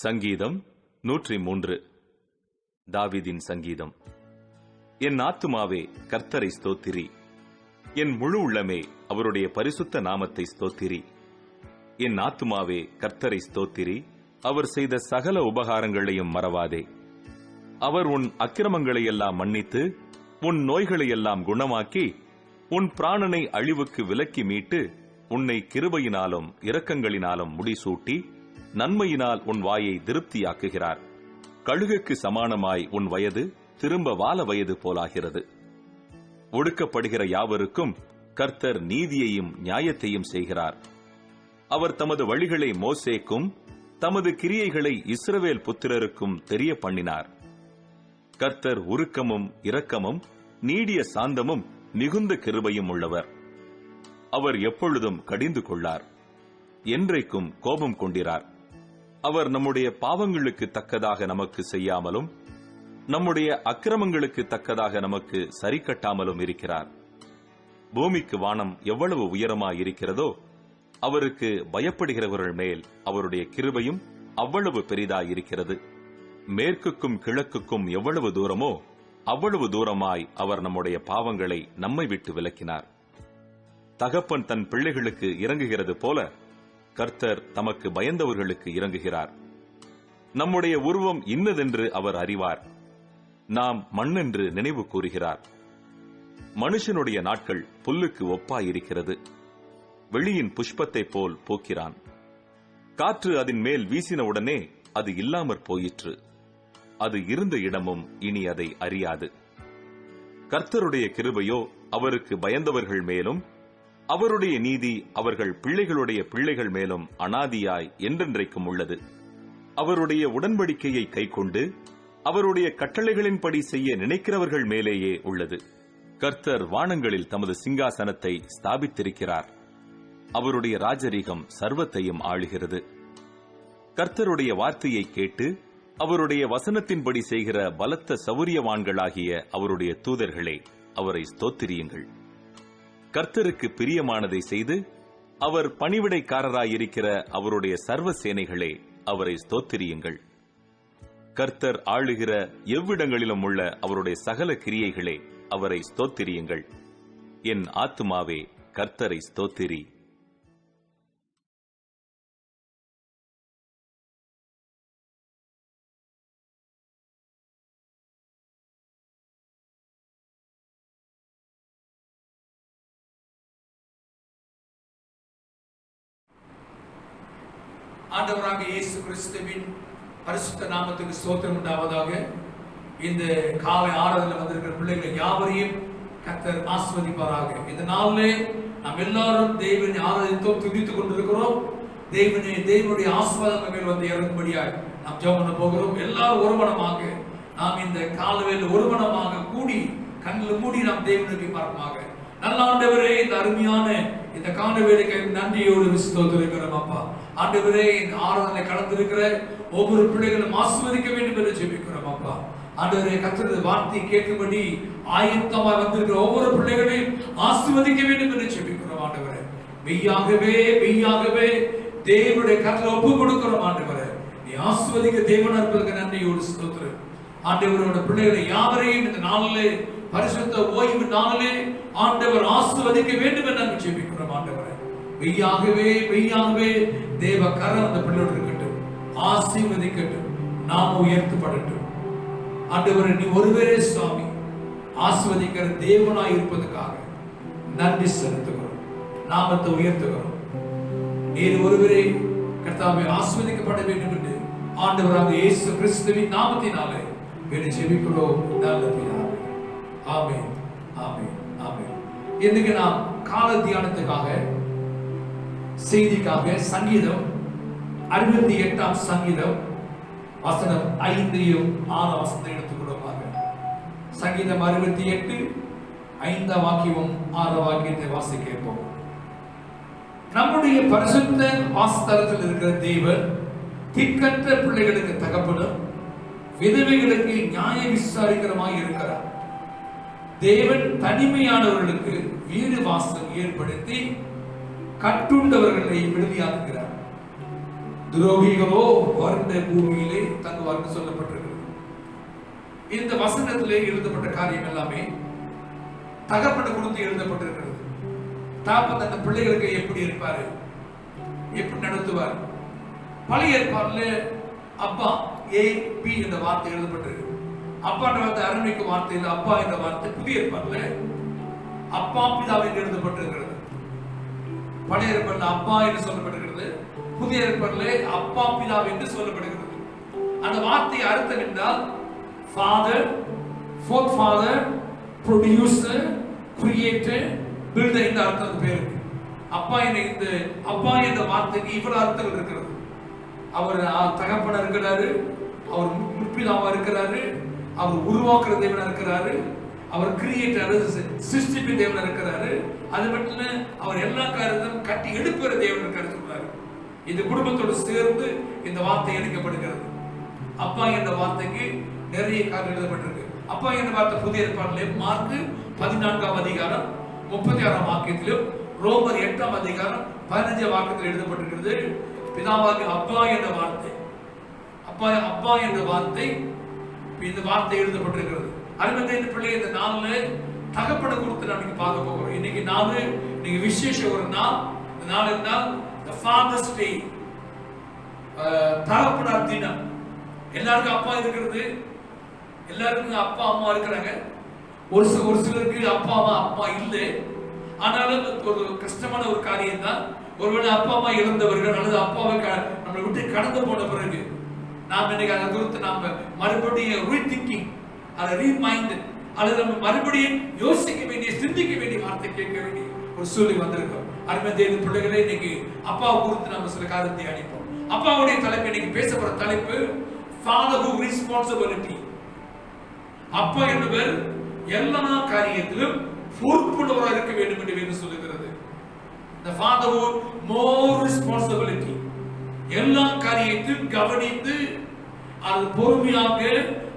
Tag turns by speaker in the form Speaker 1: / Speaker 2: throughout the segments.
Speaker 1: சங்கீதம் 103. தாவீதின் சங்கீதம். என் ஆத்துமாவே கர்த்தரை ஸ்தோத்திரி, என் முழு உள்ளமே அவருடைய பரிசுத்த நாமத்தை ஸ்தோத்திரி. என் ஆத்துமாவே கர்த்தரை ஸ்தோத்திரி, அவர் செய்த சகல உபகாரங்களையும் மறவாதே. அவர் உன் அக்கிரமங்களையெல்லாம் மன்னித்து உன் நோய்களையெல்லாம் குணமாக்கி உன் பிராணனை அழிவுக்கு விலக்கி மீட்டு உன்னை கிருபையினாலும் இரக்கங்களினாலும் முடிசூட்டி நன்மையினால் உன் வாயை திருப்தியாக்குகிறார். கழுகுக்கு சமானமாய் உன் வயது திரும்ப வால வயது போலாகிறது. ஒடுக்கப்படுகிற யாவருக்கும் கர்த்தர் நீதியையும் நியாயத்தையும் செய்கிறார். அவர் தமது வழிகளை மோசேக்கும் தமது கிரியைகளை இஸ்ரவேல் புத்திரருக்கும் தெரிய பண்ணினார். கர்த்தர் உருக்கமும் இரக்கமும் நீடிய சாந்தமும் மிகுந்த கிருபையும் உள்ளவர். அவர் எப்பொழுதும் கடிந்து கொள்ளார், என்றைக்கும் கோபம் கொண்டிரார். அவர் நம்முடைய பாவங்களுக்கு தக்கதாக நமக்கு செய்யாமலும் நம்முடைய அக்கிரமங்களுக்கு தக்கதாக நமக்கு சரி கட்டாமலும் இருக்கிறார். பூமிக்கு வானம் எவ்வளவு உயரமாயிருக்கிறதோ அவருக்கு பயப்படுகிறவர்கள் மேல் அவருடைய கிருபையும் அவ்வளவு பெரிதாயிருக்கிறது. மேற்குக்கும் கிழக்குக்கும் எவ்வளவு தூரமோ அவ்வளவு தூரமாய் அவர் நம்முடைய பாவங்களை நம்மை விட்டு விலக்கினார். தகப்பன் தன் பிள்ளைகளுக்கு இறங்குகிறது போல கர்த்தர் தமக்கு பயந்தவர்களுக்கு இறங்குகிறார். நம்முடைய உருவம் இன்னதென்று அவர் அறிவார், நாம் மண்ணென்று நினைவு கூறுகிறார். மனுஷனுடைய நாட்கள் புல்லுக்கு ஒப்பாயிருக்கிறது, வெளியின் புஷ்பத்தைப் போல் போக்கிறான். காற்று அதன் மேல் வீசினவுடனே அது இல்லாமற் போயிற்று, அது இருந்த இடமும் இனி அதை அறியாது. கர்த்தருடைய கிருபையோ அவருக்கு பயந்தவர்கள் மேலும் அவருடைய நீதி அவர்கள் பிள்ளைகளுடைய பிள்ளைகள் மேலும் அனாதியாய் என்றென்றைக்கும் உள்ளது. அவருடைய உடன்படிக்கையை கைக்கொண்டு அவருடைய கட்டளைகளின்படி செய்ய நினைக்கிறவர்கள் மேலேயே உள்ளது. கர்த்தர் வானங்களில் தமது சிங்காசனத்தை ஸ்தாபித்திருக்கிறார். அவருடைய ராஜரீகம் சர்வத்தையும் ஆளுகிறது. கர்த்தருடைய வார்த்தையை கேட்டு அவருடைய வசனத்தின்படி செய்கிற பலத்த சௌரியவான்களாகிய அவருடைய தூதர்களே, அவரை ஸ்தோத்திரியுங்கள். கர்த்தருக்கு பிரியமானதை செய்து அவர் பணிவிடைக்காரராயிருக்கிற அவருடைய சர்வ சேனைகளே, அவரை ஸ்தோத்திரியுங்கள். கர்த்தர் ஆளுகிற எவ்விடங்களிலும் உள்ள அவருடைய சகல கிரியைகளே, அவரை ஸ்தோத்திரியுங்கள். என் ஆத்துமாவே கர்த்தரை ஸ்தோத்திரி.
Speaker 2: ஆண்டவராக இயேசு கிறிஸ்துவின் பரிசுத்த நாமத்துக்கு ஸ்தோத்திரம் உண்டாவதாக. இந்த காலை ஆராதனையில் வந்திருக்கிற பிள்ளைகள் யாவரையும் கர்த்தர் ஆசீர்வதிப்பாராக. இந்த நாளிலே நாம் எல்லாரும் தேவனை ஆராதித்தோம், துதித்துக் கொண்டிருக்கிறோம். தேவனுடைய ஆசீர்வாதம் மேல் வந்து இறங்கும்படியாய் நாம் ஜெபம் பண்ண போகிறோம். எல்லாரும் ஒருமனமாக நாம் இந்த காலவேளை ஒருமனமாக கூடி கண்ணில் மூடி நாம் தேவனுக்கு பார்ப்போமாக. நல்ல ஆண்டவரே, இந்த அருமையான இந்த கால வேலைக்கு நன்றியோடு ஸ்தோத்திரிக்கிறோம் அப்பா. ஆண்டவரே, இந்த ஆராதனை கலந்திருக்கிற ஒவ்வொரு பிள்ளைகளும் ஆசீர்வதிக்க வேண்டும் என்று ஜெபிக்கிறோம் அப்பா. ஆண்டவரே, கர்த்தருடைய வார்த்தை கேட்கும்படி ஆயத்தமாய் வந்திருக்கிற ஒவ்வொரு பிள்ளைகளையும் ஆசீர்வதிக்க வேண்டும் என்று ஜெபிக்கிறோம் ஆண்டவரே. மெய்யாகவே தேவனுடைய கரத்தில் ஒப்பு கொடுக்கிறோம் ஆண்டவரே. நீ ஆசீர்வதிக்க தேவனா இருப்பதற்கு நன்றியோடு ஸ்தோத்திரம் ஆண்டவரோட பிள்ளைகளை யாவரையும் இந்த நாளிலே பரிசுத்த ஓய்வு நாளிலே ஆண்டவர் ஆசீர்வதிக்க வேண்டும் என்று நாங்கள் ஜெபிக்கிறோம் ஆண்டவரே. மெய்யாகவே தேவ கரம் அந்த பிள்ளையோடு இருக்கட்டும், ஆசீர்வதிக்கட்டும், நாம உயர்த்தப்படட்டும் ஆண்டவரே. நீ ஒருவரே சுவாமி, ஆசீர்வதிக்கிற தேவனாய் இருப்பதற்காக நன்றி செலுத்துகிறோம், நாமத்தை உயர்த்துகிறோம். நீர் ஒருவரே கர்த்தாவே ஆசீர்வதிக்கப்பட வேண்டும் என்று ஆண்டவராக இயேசு கிறிஸ்துவின் நாமத்தினாலே ஜெபிக்கிறோம் நல்ல பிதாவே. ஆமென், ஆமென், ஆமென். இன்னைக்கு நாம் கால தியானத்துக்காக செய்திக்காக சங்கீதம் 68ஆம் சங்கீதம் வசனம் 5 6 வசனத்தை எடுத்துக்கொள்வோமாக. சங்கீதம் 68 5 வாக்கியம் 6 வாக்கியத்தை வாசிக்க கேட்போம். நம்முடைய பரிசுத்த வாசஸ்தலத்தில் இருக்கிற தேவன் திக்கற்ற பிள்ளைகளுக்கு தகப்பனும் விதவைகளுக்கு நியாய விசாரிக்கிறமாய் இருக்கிறார். தேவன் தனிமையானவர்களுக்கு வீடு வாசல் ஏற்படுத்தி கட்டுண்டவர்களை விடுதியாக்குகிறார். துரோகிகளோ வறண்ட பூமியிலே தங்குவார்கள் சொல்லப்பட்டிருக்கிறது. இந்த வசனத்திலே எழுதப்பட்ட காரியம் எல்லாமே தகப்பனை குறித்து எழுதப்பட்டிருக்கிறது. தாப்பன் தன் பிள்ளைகளுக்கு எப்படி இருப்பாரு, எப்படி நடத்துவார். பழைய ஏற்பாடுல அப்பா ஏ பி என்ற வார்த்தை எழுதப்பட்டிருக்கு. அப்பா என்ற வார்த்தை அரண்மைக்கு வார்த்தை இல்லை, அப்பா என்ற வார்த்தை புதிய ஏற்பாடுல அப்பா பிதாவிற்கு எழுதப்பட்டிருக்கிறது. பழைய ஏற்பாடுல அப்பா என்று சொல்லப்பட்டிருக்கிறது, புதிய ஏற்பாடுல அப்பா பிதா என்று சொல்லப்படுகிறது. அந்த வார்த்தை அர்த்தம் என்றால் father, forth father, producer, creator, builder என்ற அர்த்தம் பேருக்கு. அப்பா இந்த அப்பா என்ற வார்த்தைக்கு இவ்வளவு அர்த்தங்கள் இருக்கிறது. அவர் தகப்பனா இருக்கிறாரு, அவர் முற்பிதாவா இருக்கிறாரு, அவர் உருவாக்குற தேவனா இருக்கிறாரு, அவர் கிரியேட்டர் சிருஷ்டிப்பின் தேவனா இருக்கிறாரு. அது மட்டும் இல்ல, அவர் எல்லா காரியத்தையும் கட்டி எடுக்கிற தேவன் இருக்காரு சொல்றாரு. இந்த குடும்பத்தோடு சேர்ந்து இந்த வார்த்தை எடுக்கப்படுகிறது. அப்பா என்ற வார்த்தைக்கு நிறைய காரியம் எழுதப்பட்டிருக்கு. அப்பா என்ற வார்த்தை புதிய ஏற்பாட்டிலே மார்க் 14ஆம் அதிகாரம் 36ஆம் வாக்கியத்திலும், ரோமர் 8ஆம் அதிகாரம் 15ஆம் வாக்கியத்தில் எழுதப்பட்டிருக்கிறது. பிதாவாகிய அப்பா என்ற வார்த்தை, அப்பா என்ற வார்த்தை, இந்த வார்த்தை எழுதப்பட்டிருக்கிறது. அருமையான இந்த பிள்ளை இந்த நாள்ல தகப்பனை குறித்து நம்ம பார்க்க போகிறோம். இன்னைக்கு நாள் இன்னைக்கு விசேஷ ஒரு நாள். இந்த நாள் என்றால் the Father's Day, தகப்பனார் தினம். எல்லாருக்கும் அப்பா இருக்கிறது, எல்லாருக்கும் அப்பா அம்மா இருக்கிறாங்க. ஒரு சிலருக்கு அப்பா அம்மா இல்லை. ஆனாலும் ஒரு கஷ்டமான ஒரு காரியம் தான். ஒருவேளை அப்பா அம்மா இழந்தவர்கள் அல்லது அப்பாவை நம்மளை விட்டு கடந்து போன பிறகு நாம் இன்னைக்கு அதை குறித்து நாம மறுபடியும் ரீதிங்கிங், அதை ரீமைண்ட், அல்லது நம்ம மறுபடியும் யோசிக்க வேண்டிய, சிந்திக்க வேண்டிய வார்த்தை கேட்க வேண்டிய ஒரு சூழ்நிலை வந்திருக்கோம். அருமையான தேவ பிள்ளைகளே, இன்னைக்கு அப்பாவை குறித்து நம்ம சில காரியத்தை அடிப்போம். அப்பாவுடைய தலைப்பு இன்னைக்கு பேசப்படுற தலைப்பு fatherhood responsibility. அப்பா என்பவர் எல்லா காரியத்திலும் பொறுப்புள்ளவராக இருக்க வேண்டும் என்று வேதம் சொல்லுகிறது. The fatherhood more responsibility. எல்லா காரியத்தையும் கவனித்து அது பொறுமையாக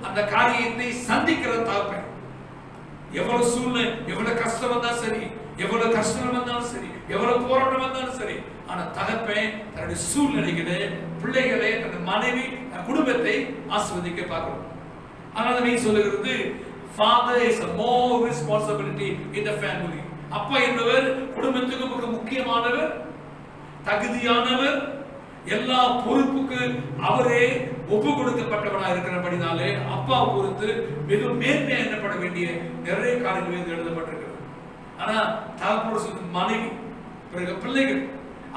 Speaker 2: அந்த காரியத்தை சந்திக்கிற தகப்பன். எவ்வளவு சூழ்நிலை, எவ்வளவு கஷ்டம் வந்தாலும் சரி, எவ்வளவு கஷ்டம் வந்தாலும் சரி, எவ்வளவு போராட்டம் வந்தாலும் சரி, ஆனா தகப்பன் தன்னுடைய சூழ்நிலைகளை, பிள்ளைகளை, தன் மனைவி, குடும்பத்தை ஆசீர்வதிக்க பார்க்கிறோம். அதனால நீ சொல்லுகிறது father is a more responsibility in the family. அப்பா என்பவர் குடும்பத்துக்கு மிக முக்கியமானவர், தகுதியானவர், எல்லா பொறுப்புக்கு அவரே ஒப்பு கொடுக்கப்பட்டவனாக இருக்கிறபடினாலே அப்பா குறித்து மிகவும் மேன்மையா எண்ணப்பட வேண்டிய நிறைய காரியங்கள் எழுதப்பட்டிருக்கிறது. ஆனா தகப்பனோட மனைவி, பிறகு பிள்ளைகள்,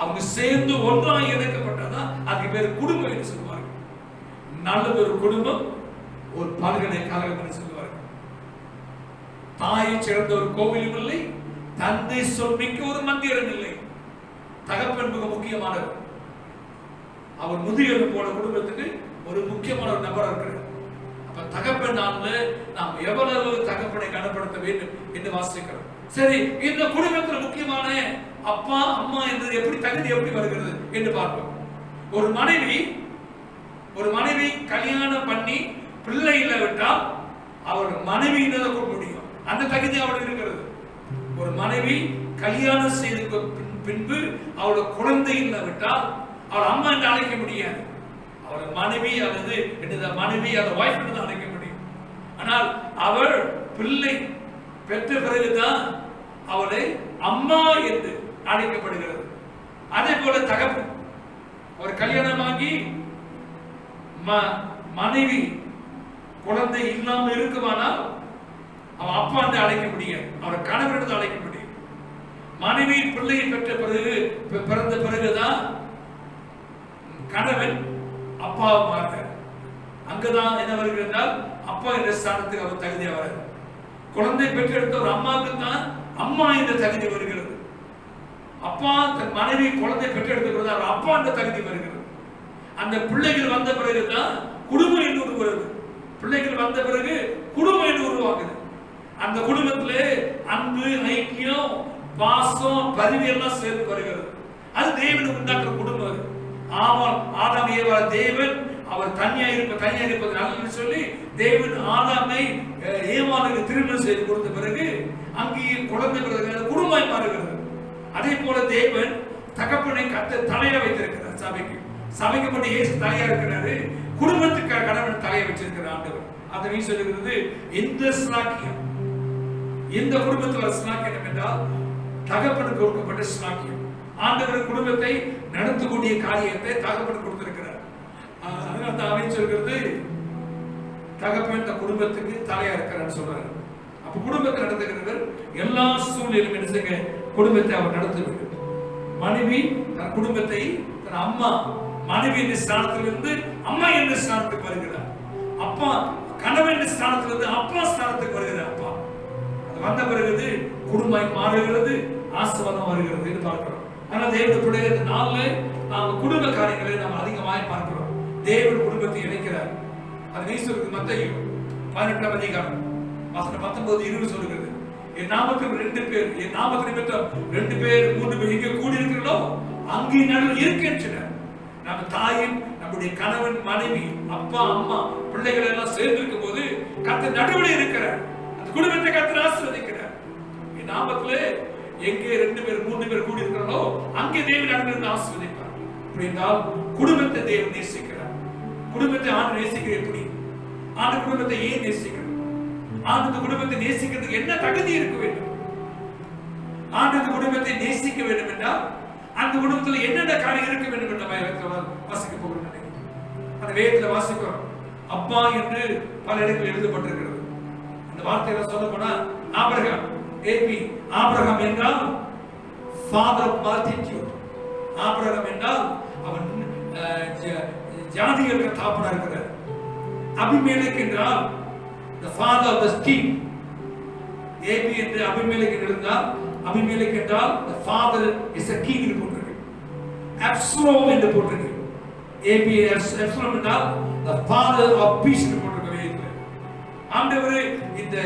Speaker 2: அவங்க சேர்ந்து ஒன்றாக இணைக்கப்பட்டதான் அதுக்கு பேர் குடும்பம் என்று சொல்லுவார்கள். நல்ல ஒரு குடும்பம் ஒரு பல்கலைக்கழகம் என்று சொல்லுவார்கள். தாயை சிறந்த ஒரு கோவிலும் இல்லை, தந்தை சொல்மிக்க ஒரு மந்திரம் இல்லை. தகப்பன் மிக முக்கியமானவர். அவர் முதியோர் போன குடும்பத்துக்கு ஒரு முக்கியமான ஒரு நபர் இருக்கிறார். அப்ப தகப்பன் நாம் எவ்வளவு தகப்பனை கனப்படுத்த வேண்டும் என்று வாசிக்கிறோம். சரி, இந்த குடும்பத்தில் முக்கியமான அப்பா அம்மா என்று எப்படி தகுதி எப்படி வருகிறது என்று பார்ப்போம். ஒரு மனைவி கல்யாணம் பண்ணி பிள்ளை இல்லாவிட்டால் அவர் மனைவியினதை கொள்ள முடியும். அந்த தகுதி அவளுக்கு இருக்கிறது. ஒரு மனைவி கல்யாணம் செய்த பின்பு அவளோட குழந்தை இல்லாவிட்டால் அவள் அம்மா என்று அழைக்க முடியாது. அவள் மனைவி அல்லது மனைவி அல்லது வைஃப் என்று அழைக்க முடியும். ஆனால் அவள் பிள்ளை பெற்ற பிறகுதான் அவளை அம்மா என்று அழைக்கப்படுகிறது. அதே போல தகப்பன் ஒரு கல்யாணமாகி மனைவி குழந்தை இல்லாமல் இருக்குமானால் அவன் அப்பா என்று அழைக்க முடியாது, அவர் கணவர் என்று அழைக்க முடியும். மனைவி பிள்ளையை பெற்ற பிறகு பிறந்த பிறகுதான் கணவன் அப்பா மாறுகிறார். அங்குதான் என்ன வருகிறது என்றால் அப்பா என்ற ஸ்தானத்துக்கு அவர் தகுதியாக வராது. குழந்தை பெற்றெடுத்த ஒரு அம்மாவுக்கு தான் அம்மா என்ற தகுதி வருகிறது. அப்பா தன் மனைவி குழந்தை பெற்றெடுத்த பிறகு அவர் அப்பா என்ற தகுதி வருகிறது. அந்த பிள்ளைகள் வந்த பிறகுதான் குடும்பம் என்று உருவாகுது. பிள்ளைகள் வந்த பிறகு குடும்பம் என்று உருவாகுது. அந்த குடும்பத்திலே அன்பு, ஐக்கியம், பாசம், பரிவு எல்லாம் சேர்ந்து வருகிறது. அது தேவனுக்கு உண்டாக்குற குடும்பம். ஆதாம் ஏவாள் தேவன் அவர் தனியா இருப்பது நல்லது சொல்லி தேவன் ஆதாமை ஏவாளுக்கு திருமணம் செய்து கொடுத்த பிறகு அங்கே குழந்தை குடும்பம் மாறுகிறது. அதே போல தேவன் தகப்பனை தலையில வைத்திருக்கிறார். சபைக்கு சபைக்கு மட்டும் இயேசு தலையா இருக்கிறாரு, குடும்பத்துக்கு கணவன் தலையை வச்சிருக்கிற ஆண்டவர். அதை நீ சொல்லுகிறது எந்த ஸ்லாக்கியம், எந்த குடும்பத்தில் வர ஸ்லாக்கியம் என்றால் தகப்பனுக்கு கொடுக்கப்பட்ட ஸ்லாக்கியம். ஆண்டவர் குடும்பத்தை நடத்தக்கூடிய காரியத்தை தகப்பனுக்கு கொடுத்திருக்கிறார். அதனால தான் அவன் சொல்கிறது தகப்பன் இந்த குடும்பத்துக்கு தலையா இருக்கிறான்னு சொல்றாரு. அப்ப குடும்பத்தை நடத்துகிறவர் எல்லா சூழ்நிலையும் என்ன செய்ய குடும்பத்தை அவர் நடத்த வேண்டும். மனைவி தன் குடும்பத்தை தன் அம்மா, மனைவி என்ற ஸ்தானத்திலிருந்து அம்மா என்ற ஸ்தானத்துக்கு வருகிறார். அப்பா கணவன் என்ற ஸ்தானத்திலிருந்து அப்பா ஸ்தானத்துக்கு வருகிறார். அப்பா அது வந்த பிறகு குடும்பம் மாறுகிறது, ஆசீர்வாதம் வருகிறது என்று பார்க்கிறோம். ஆனால் தேவனுடைய பிள்ளைகள் இந்த நாளில் நாம் குடும்ப காரியங்களை நாம் அதிகமாக பார்க்கிறோம். தேவன் குடும்பத்தை இணைக்கிறார். அது நீசுக்கு மத்தேயு 18ஆம் அதிகாரம் வசனம் 19-20 சொல்லுகிறது, என் நாமத்தில் 2 பேர், என் நாமத்து நிமித்தம் 2 பேர் 3 பேர் எங்கே கூடி இருக்கிறீர்களோ அங்கே நடுவில் இருக்கின்றனர். நம்ம தாயின், நம்முடைய கணவன், மனைவி, அப்பா, அம்மா, பிள்ளைகள் எல்லாம் சேர்ந்து இருக்கும் போது கர்த்தர் நடுவில் இருக்கிறார். அந்த குடும்பத்தை கர்த்தர் ஆசீர்வதிக்கிறார். என் நாமத்திலே எங்கே 2 பேர் 3 பேர் கூடி இருக்கிறார்களோ அங்கே தேவன் நடுவில் ஆசீர்வதிப்பார். அப்படி என்றால் குடும்பத்தை தேவன் நேசிக்கிறார். குடும்பத்தை ஆண்டு நேசிக்கிற எப்படி? ஆண்டு குடும்பத்தை ஏன் நேசிக்கணும்? ஆண்டு குடும்பத்தை நேசிக்கிறதுக்கு என்ன தகுதி இருக்க வேண்டும்? ஆண்டு குடும்பத்தை நேசிக்க வேண்டும் என்றால் அந்த குடும்பத்தில் என்னென்ன காரியம் இருக்க வேண்டும் என்ற வாசிக்க போகிறோம். அந்த வேதத்தில் வாசிக்கிறோம், அப்பா என்று பல இடங்களில் எழுதப்பட்டிருக்கிறது. அந்த வார்த்தையில சொல்ல போனா ஆபிரகாம், ஆபிரகாம் என்றால் ஃபாதர் ஆஃப் மல்டிட்யூட். ஆபிரகாம் என்றால் அவன் ஜாதிகளுக்கு தாப்பனா இருக்கிறார். அபிமெலேக் என்றால் the father of the king. ஏபி என்று அபிமெலேக் இருந்தால், அபிமெலேக் என்றால் the father is a king என்று போட்டிருக்கு. அப்சலோம் என்று போட்டிருக்கு. ஏபி அப்சலோம் என்றால் the father of peace என்று போட்டிருக்கு. ஆண்டவர் இந்த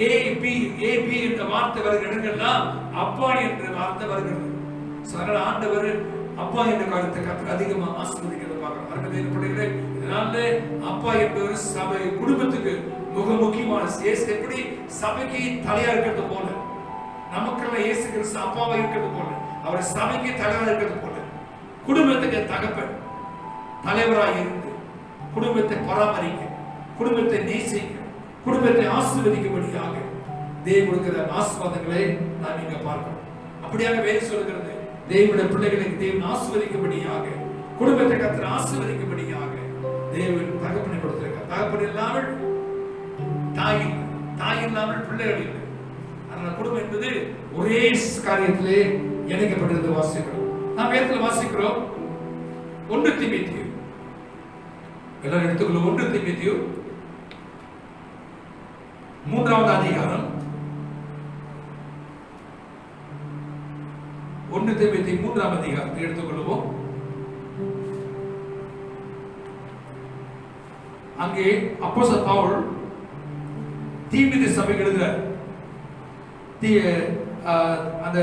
Speaker 2: ஏபி என்ற வார்த்தை வருகிற இடங்கள்லாம் அப்பா என்ற வார்த்தை வருகிறது. அதனால ஆண்டவர் அப்பா என்ற காரியத்தை கர்த்தர் அதிகமா ஆசீர்வதிக்கிறத பார்க்கிறோம். அருமையான பிள்ளைகளே, இதனால அப்பா என்பவர் சபை குடும்பத்துக்கு மிக முக்கியமான. இயேசு எப்படி சபைக்கு தலையா இருக்கிறது போல, நமக்கெல்லாம் இயேசு கிறிஸ்து அப்பாவா இருக்கிறது போல, அவர் சபைக்கு தலைவரா இருக்கிறது போல, குடும்பத்துக்கு தகப்பன் தலைவராக இருந்து குடும்பத்தை பராமரிக்க, குடும்பத்தை நேசிக்க, குடும்பத்தை ஆசீர்வதிக்கும்படியாக தேவன் கொடுக்கிற ஆசீர்வாதங்களை நாம் இங்க பார்க்கிறோம். அப்படியாக வேதம் சொல்கிறது, தேவனுடைய பிள்ளைகளுக்கு தேவன் ஆசீர்வதிக்கும்படியாக, குடும்பத்தை கர்த்தர் ஆசீர்வதிக்கும்படியாக தேவன் தகப்பனை கொடுத்திருக்கிறார். தகப்பன் இல்லாமல் தாய் இல்லை, தாய் இல்லாமல் பிள்ளைகள் இல்லை. அதனால குடும்பம் என்பது ஒரே காரியத்திலே இணைக்கப்பட்டது வாசிக்கிறோம். நாம் வேதத்தில் வாசிக்கிறோம் 1 தீமோத்தேயு, எல்லாரும் எடுத்துக்கொள்ளும் 1 தீமோத்தேயு 3ஆம் அதிகாரம், 1 தீமோத்தேயு 3ஆம் அதிகாரத்தை எடுத்துக்கொள்வோம். அங்கே அப்போஸ்தலன் பவுல் தீமோத்தேயு சபைக்கு எழுதுறார். அந்த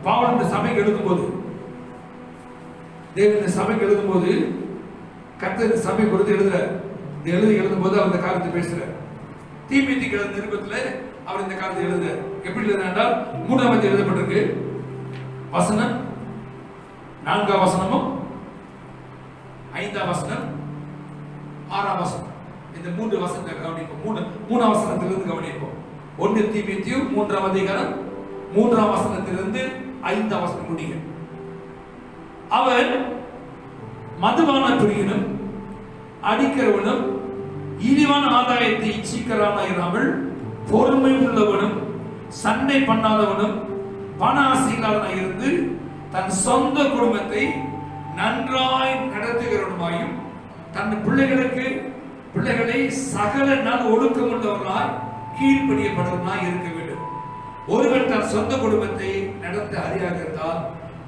Speaker 2: பவுல் இந்த சபைக்கு எழுதும்போது, தேவன் சபைக்கு எழுதும்போது கர்த்தர் சபை கொடுத்து எழுதுறார். எழுதும்போது அவர் இந்த காரியத்தை பேசுறார். தீமோத்தேயுக்கு எழுதின நிருபத்தில் அவர் இந்த காரியத்தை எழுதுறார். எப்படி எழுதுறார்? 3ஆம் அதிகாரம் எழுதப்பட்டிருக்கு. வசனம் 4ஆம் வசனமும் 5ஆம் வசனம் 6ஆம் வசனம், இந்த 3 வசனத்தை கவனிப்போம். 3ஆம் வசனத்திலிருந்து கவனிப்போம். 1 தீமோத்தேயு 3ஆம் அதிகாரம் 3ஆம் வசனத்திலிருந்து 5ஆம் வசனம் முடிய. அவன் மதுபான பிரியனும் அடிக்கிறவனும் இழிவான ஆதாயத்தை இச்சிக்கிறவனாயிராமல் பொறுமை உள்ளவனும் சண்டை பண்ணாதவனும் பண ஆசையில்லாதவனாய் இருந்து தன் சொந்த குடும்பத்தை நன்றாய் நடத்துகிறவனுமாயும் தன் பிள்ளைகளை சகல நல் ஒழுக்கமுள்ளவர்களாய் கீழ்ப்படியப்படுவனாய் இருக்க வேண்டும். ஒருவன் தன் சொந்த குடும்பத்தை நடத்த அறியாக இருந்தால்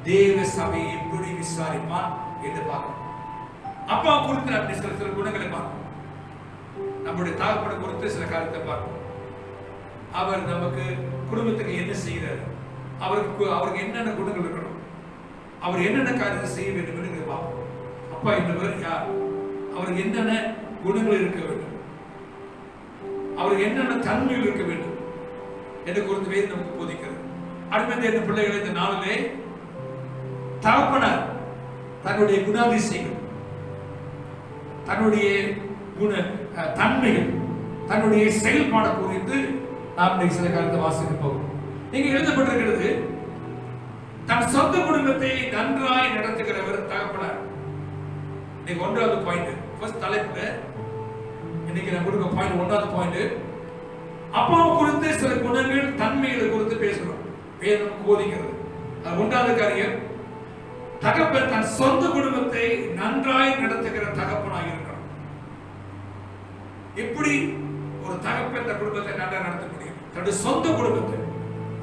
Speaker 2: தேவ சபையை எப்படி விசாரிப்பான் என்று பார்க்கணும். அப்பா குறித்து அப்படி சில குணங்களை பார்க்கணும். நம்முடைய தகப்பனை குறித்து சில காரியத்தை பார்க்கணும். அவர் நமக்கு குடும்பத்துக்கு என்ன செய்கிறார், அவருக்கு என்னென்ன குணங்கள் இருக்கணும், அவர் என்னென்ன காரியத்தை செய்ய வேண்டும் என்று பார்க்கணும். அப்பா என்பவர் யார், அவருக்கு என்னென்ன குணங்கள் இருக்க வேண்டும், அவருக்கு என்னென்ன தன்மைகள் இருக்க வேண்டும் என்று குறித்து வேதம் நமக்கு போதிக்கிறது. அடுத்த பிள்ளைகளை இந்த நாளிலே தன்னுடைய குணாதிசயங்கள், தன்னுடைய தன்மைகள், தன்னுடைய செயல்பாடு குறித்து நாம் சில காலத்தை வாசிக்க போகிறோம். இங்க எழுதப்பட்டிருக்கிறது, தன் சொந்த குடும்பத்தை நன்றாய் நடத்துகிறவர் தகப்பனார். இன்னைக்கு 1வது பாயிண்ட், ஃபர்ஸ்ட் தலைப்புல இன்னைக்கு நான் கொடுக்க பாயிண்ட் 1வது பாயிண்ட், அப்பாவை குறித்து சில குணங்கள், தன்மைகளை குறித்து பேசுறோம். வேதம் போதிக்கிறது. அது 1வது காரியம், தகப்பன் தன் சொந்த குடும்பத்தை நன்றாய் நடத்துகிற தகப்பனாக இருக்கணும். எப்படி ஒரு தகப்பன் இந்த குடும்பத்தை நன்றாக நடத்த முடியும்? தன்னுடைய சொந்த குடும்பத்தை,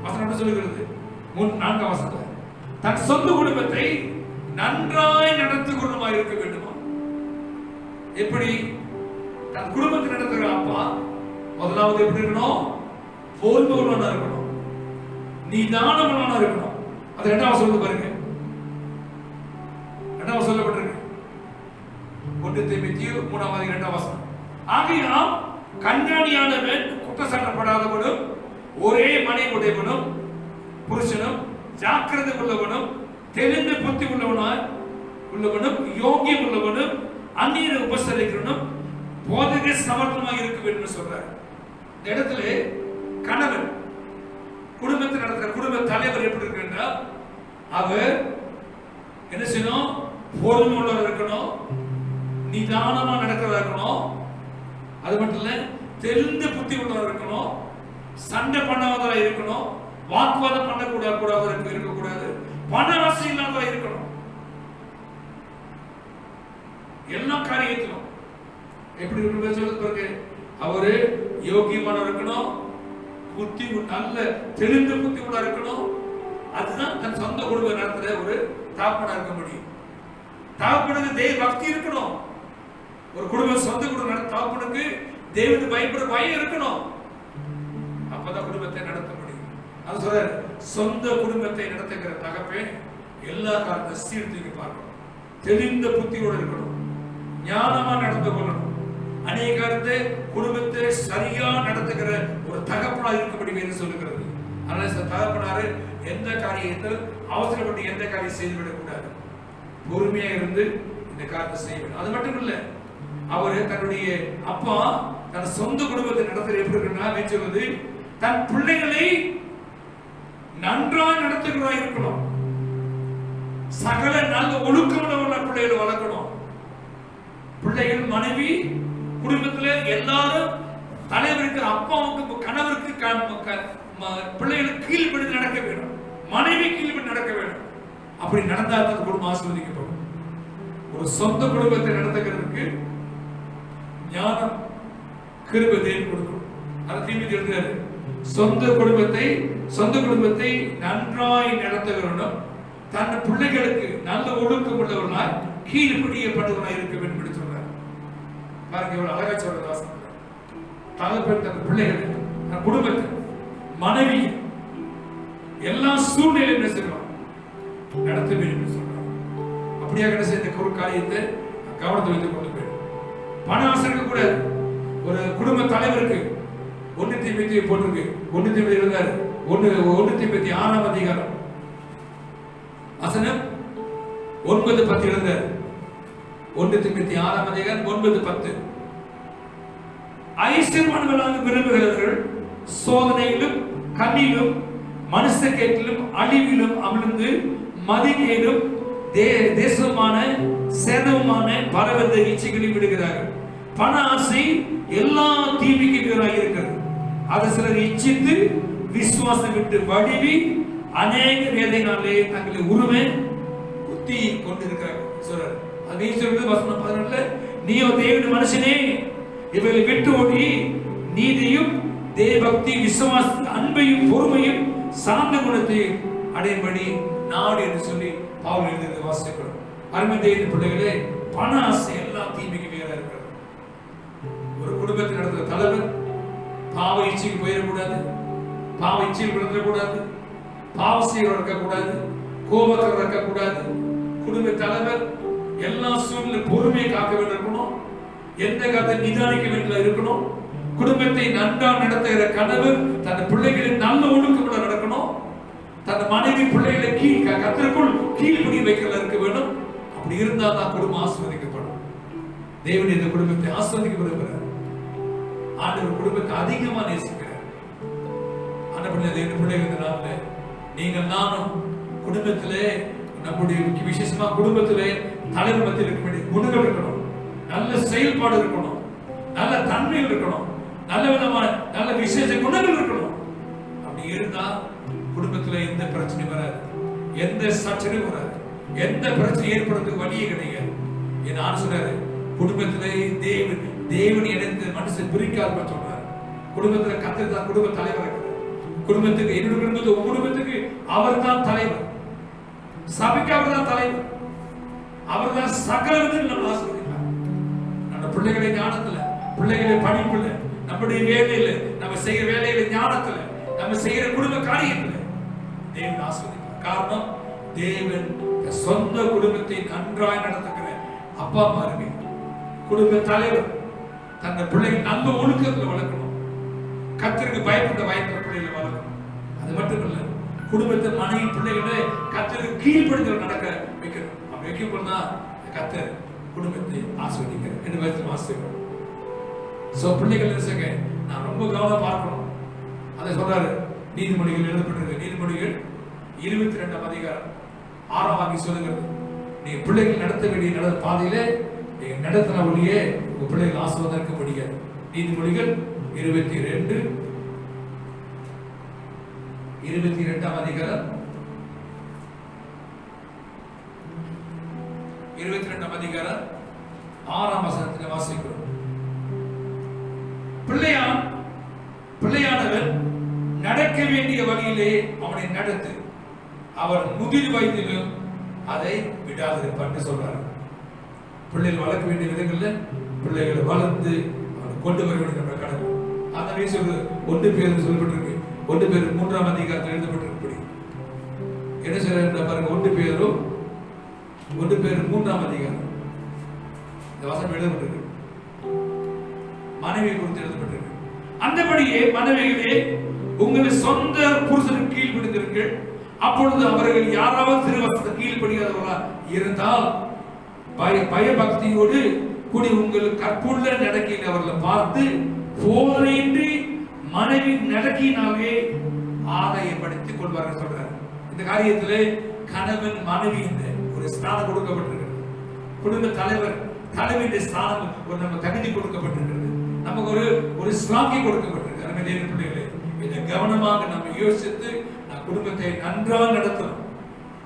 Speaker 2: வசனம் சொல்லுகிறது 4ஆம் வசனத்துல, தன் சொந்த குடும்பத்தை நன்றாய் நடத்துகிறவனாக இருக்க வேண்டுமா? எப்படி தன் குடும்பத்தை நடத்துகிற அப்பா முதலாவது எப்படி இருக்கணும்? போல்பவனாக இருக்கணும், நிதானமானவனாக இருக்கணும். அது 2வது சொல்லுது பாருங்க, 2வது சொல்லப்பட்டிருக்கு 1 தீமோத்தேயு 3:2 வசனம். ஆகையால் கண்காணியானவன் குற்றச்சாட்டப்படாதவனும் ஒரே மனைவியுடையவனும் புருஷனும் ஜாக்கிரதை உள்ளவனும் தெளிந்த புத்தி உள்ளவனும் யோகியம் உள்ளவனும் அந்நியரை உபசரிக்கிறவனும் போதக சமர்த்தமாக இருக்க வேண்டும் சொல்றார். இந்த இடத்துல கணவன் குடும்பத்தை நடத்துற குடும்ப தலைவர் எப்படி இருக்குன்னா, அவர் என்ன செய்யணும்? பொறுமை உள்ளவர் இருக்கணும், நிதானமா நடக்கிறதா இருக்கணும். அது மட்டும் இல்ல, தெளிந்த புத்தி உள்ளவர் இருக்கணும், சண்டை பண்ணாதவரா இருக்கணும், வாக்குவாதம் பண்ணக்கூடாது இருக்கக்கூடாது, பண ஆசை இல்லாதவரா இருக்கணும். எல்லா காரியத்திலும் எப்படி சொல்றது, அவரு யோகியமானவர் இருக்கணும், புத்தி நல்ல தெளிந்த புத்தி உள்ள இருக்கணும். அதுதான் தன் சொந்த குடும்ப நடத்துற ஒரு தாப்பனா இருக்க முடியும். தாப்பனுக்கு தெய்வ பக்தி இருக்கணும். ஒரு குடும்பம் சொந்த குடும்பம் தாப்பனுக்கு தேவனுக்கு பயப்படுற பயம் இருக்கணும். அப்பதான் குடும்பத்தை நடத்த முடியும். அது சொல்ற சொந்த குடும்பத்தை நடத்துகிற தகப்பே எல்லா காலத்தை சீர்தூக்கி பார்க்கணும், தெளிந்த புத்தியோடு இருக்கணும், ஞானமா நடந்து கொள்ளணும். அநேக காலத்தை குடும்பத்தை சரியா நடத்துகிற ஒரு தகப்பனா இருக்கும்படி வேறு சொல்லுகிறது. அதனால தகப்பனாரு எந்த காரியத்தில் அவசரப்பட்டு எந்த காரியம் செய்துவிடக் கூடாது, பொறுமையா இருந்து இந்த காரியத்தை செய்ய வேண்டும். அது மட்டும் இல்ல, அவரு தன்னுடைய அப்பா தன் சொந்த குடும்பத்தை நடத்துற எப்படி இருக்குன்னா சொல்வது, தன் பிள்ளைகளை நன்றாக நடத்துகிறதா இருக்கணும், சகல நல்ல ஒழுக்கமுள்ள பிள்ளைகளை வளர்க்கணும். பிள்ளைகள், மனைவி, குடும்பத்துல எல்லாரும் தலைவருக்கு, அப்பாவுக்கு, கணவருக்கு, பிள்ளைகளுக்கு கீழ்படி நடக்க வேண்டும், மனைவி கீழ்படி நடக்க வேண்டும். அப்படி நடந்தால் தான் குடும்பம் ஆசீர்வதிக்கப்படும். ஒரு சொந்த குடும்பத்தை நடத்துகிறதுக்கு ஞானம், கிருபை தேவன் கொடுக்கணும். அது தீமோத்தேயு எழுதுறாரு, சொந்த குடும்பத்தை நன்றாய் நடத்துகிறவனும் தன் பிள்ளைகளுக்கு நல்ல ஒழுக்கம் உள்ளவர்களாய் கீழ்ப்படியப்படுவனாய் இருக்க வேண்டும் என்று சொல்றார். பாருங்க எவ்வளவு அழகா சொல்ற வாசகம். தகப்பன் தன் பிள்ளைகளுக்கு, தன் குடும்பத்தை, மனைவி எல்லா சூழ்நிலையும் என்ன செய்வான்? நடத்த வேண்டும் சொல்றார். அப்படியே கடைசி இந்த ஒரு காரியத்தை கவனத்தை வைத்துக் கொண்டு போயிடும். பண ஆசை இருக்க கூடாது. ஒரு குடும்ப தலைவருக்கு 1 தீமோத்தேயு போட்டிருக்கு, 1 தீமோத்தேயு எழுதாரு, 1 தீமோத்தேயு 6ஆம் அதிகாரம் வசனம் 9-10 எழுதாரு. 1 தீமோத்தேயு 6ஆம் அதிகாரம் 9-10. ஐஸ்வர்யவான்களாக விரும்புகிறவர்கள் சோதனையிலும் கண்ணிலும் மனுஷக்கேட்டிலும் அழிவிலும் அமிழ்ந்து மதிகேடும் தேசமான சேதமான பலவித இச்சைகளில் விடுகிறார்கள். பண ஆசை எல்லா தீமைக்கு எதிராக இருக்கிறது. அதை சிலர் இச்சித்து விசுவாசம் விட்டு வடிவி அநேக வேதையினாலே தங்களை உருவே குத்தி கொண்டிருக்கிறார்கள் சொல்றார். அது சொல்றது வசனம் 14, நீயோ தேவனுடைய மனுஷனே, இவர்களை விட்டு ஓடி நீதியும் தேவபக்தி விசுவாச அன்பையும் பொறுமையும் சாந்த குணத்தையும் அடையும்படி நாடு என்று சொல்லி பவுல் எழுதியதை வாசிக்கிறோம். அருமை தேவ பிள்ளைகளே, பண ஆசை எல்லா தீமைக்கு வேற இருக்கிறது. ஒரு குடும்பத்தில் நடந்த தலைவர் பாவ இச்சைக்கு போயிடக்கூடாது, பாவ இச்சையில் விழுந்துடக்கூடாது, பாவ செய்யறோம் இருக்கக்கூடாது, கோபத்தில் இருக்கக்கூடாது. குடும்ப தலைவர் எல்லா சூழ்நிலை பொறுமையை காக்க வேண்டும் இருக்கணும், எந்த காலத்தை நிதானிக்க வேண்டியதா இருக்கணும். குடும்பத்தை நன்றாக நடத்துகிற கணவர் தன் பிள்ளைகளின் நல்ல ஒழுக்கமுள்ள நடக்கணும், தன் மனைவி பிள்ளைகளை கர்த்தருக்குள் கீழ்ப்படி வைக்கிறதா இருக்க வேண்டும். அப்படி இருந்தால் தான் குடும்பம் ஆசீர்வதிக்கப்படும். தேவன் இந்த குடும்பத்தை ஆசீர்வதிக்க விரும்புகிறார். ஆண்டவர் குடும்பத்தை அதிகமா நேசிக்கிறார். ஆண்டவர் தேவன் பிள்ளைகள், நீங்கள் நானும் குடும்பத்திலே, நம்முடைய விசேஷமா குடும்பத்திலே தலைவர் மத்தியில் இருக்க வேண்டிய குணங்கள் இருக்கணும், நல்ல செயல்பாடு இருக்கணும், நல்ல தன்மைகள் இருக்கணும், நல்ல விதமான நல்ல விசேஷ குணங்கள் இருக்கணும். அப்படி இருந்தா குடும்பத்துல எந்த பிரச்சனை வராது, எந்த சச்சரவு வராது, எந்த பிரச்சனை ஏற்படுறதுக்கு வழியே கிடையாது. என் ஆண்டு சொல்றாரு, குடும்பத்திலே தேவன் இணைந்து மனுஷன் பிரிக்காத சொல்றாரு. குடும்பத்துல கர்த்தர் தான் குடும்ப தலைவர் இருக்கிறார். குடும்பத்துக்கு, என்னுடைய குடும்பத்துக்கு, உங்க குடும்பத்துக்கு அவர் தான் தலைவர். சபைக்கு அவர் தான் தலைவர். அவர் தான் சகல விதத்தில் நம்ம ஆசீர்வதிப்பார். நம்ம பிள்ளைகளை ஞானத்துல, பிள்ளைகளை படிப்புல, நம்முடைய வேலையில, நம்ம செய்கிற வேலையில ஞானத்துல, நம்ம செய்கிற குடும்ப காரியத்துல தேவன் ஆசீர்வதிப்பார். காரணம், தேவன் சொந்த குடும்பத்தை நன்றாய் நடத்துகிற அப்பா அம்மா, குடும்ப தலைவர் தன்னை பிள்ளைகள் நல்ல ஒழுக்கத்துல வளர்க்கணும். கர்த்தருக்கு பயப்பட்ட பிள்ளைகளை வளர்க்கணும். அது மட்டும் இல்ல, குடும்பத்தின் மனைவி பிள்ளைகளை கர்த்தருக்கு கீழ்ப்படுத்த நடக்க வைக்கணும். அப்படி வைக்கும் தான் கர்த்தர் குடும்பத்தை ஆசீர்வதிக்கிறார். 2 வருஷம் ஆசீர்வாதம். சோ பிள்ளைகள் நினைச்சங்க, நான் ரொம்ப கவனமா பார்க்கணும். அதை சொல்றாரு நீதிமொழிகள் எழுதப்பட்டிருக்கு. நீதிமொழிகள் 22ஆம் அதிகாரம் 6ஆம் வாக்கியம் சொல்லுகிறது, நீ பிள்ளைகள் நடத்த வேண்டிய பாதையிலே நடத்தின ஒளியே உங்க பிள்ளைகள் ஆசீர்வாதம் இருக்க முடியாது. நீதிமொழிகள் 22ஆம் அதிகாரம் 6ஆம் வசனத்தில் வாசிக்கிறோம். பிள்ளையானவன் நடக்க வேண்டிய வழியிலே அவனை நடத்து, அவர் முதிர் வயதிலும் அதை விடாதிருப்பான்னு சொல்றாரு. பிள்ளைகள் வளர்க்க வேண்டிய விதங்கள்ல பிள்ளைகளை வளர்ந்து அவனை கொண்டு வர வேண்டிய நம்ம கடமை. அந்த வயசு 1 பேர் சொல்லப்பட்டிருக்கு. 1 பேர் 3ஆம் அதிகாரத்தில் எழுதப்பட்டிருப்படி என்ன சொல்ற பாருங்க. 1 பேர் 3ஆம் அதிகாரம் இந்த வசனம் எழுதப்பட்டிருக்கு. மனைவியை குறித்து எழுதப்பட்டிருக்கு. அந்தபடியே மனைவிகளே, உங்கள் சொந்த புருஷனுக்கு கீழ்ப்படிந்திருங்கள். அப்பொழுது அவர்கள் யாராவது திருவசனத்துக்கு கீழ்ப்படியாதவர்களா இருந்தால் பயபக்தியோடு கூடி உங்கள் கற்புள்ள நடக்கையில் அவர்களை பார்த்து போதையின்றி மனைவி நடக்கினாலே ஆதாயப்படுத்திக் கொள்வார்கள் சொல்றாரு. இந்த காரியத்திலே கணவன் மனைவி என்ற ஒரு ஸ்தானம் கொடுக்கப்பட்டிருக்கிறது. குடும்ப தலைவருடைய ஸ்தானம் ஒரு நம்ம தகுதி கொடுக்கப்பட்டிருக்கிறது. நமக்கு ஒரு ஸ்லாங்கி கொடுக்கப்பட்டிருக்கு. அருமை தேவ பிள்ளைகளே, இதை கவனமாக நம்ம யோசித்து குடும்பத்தை நன்றாக நடத்தணும்.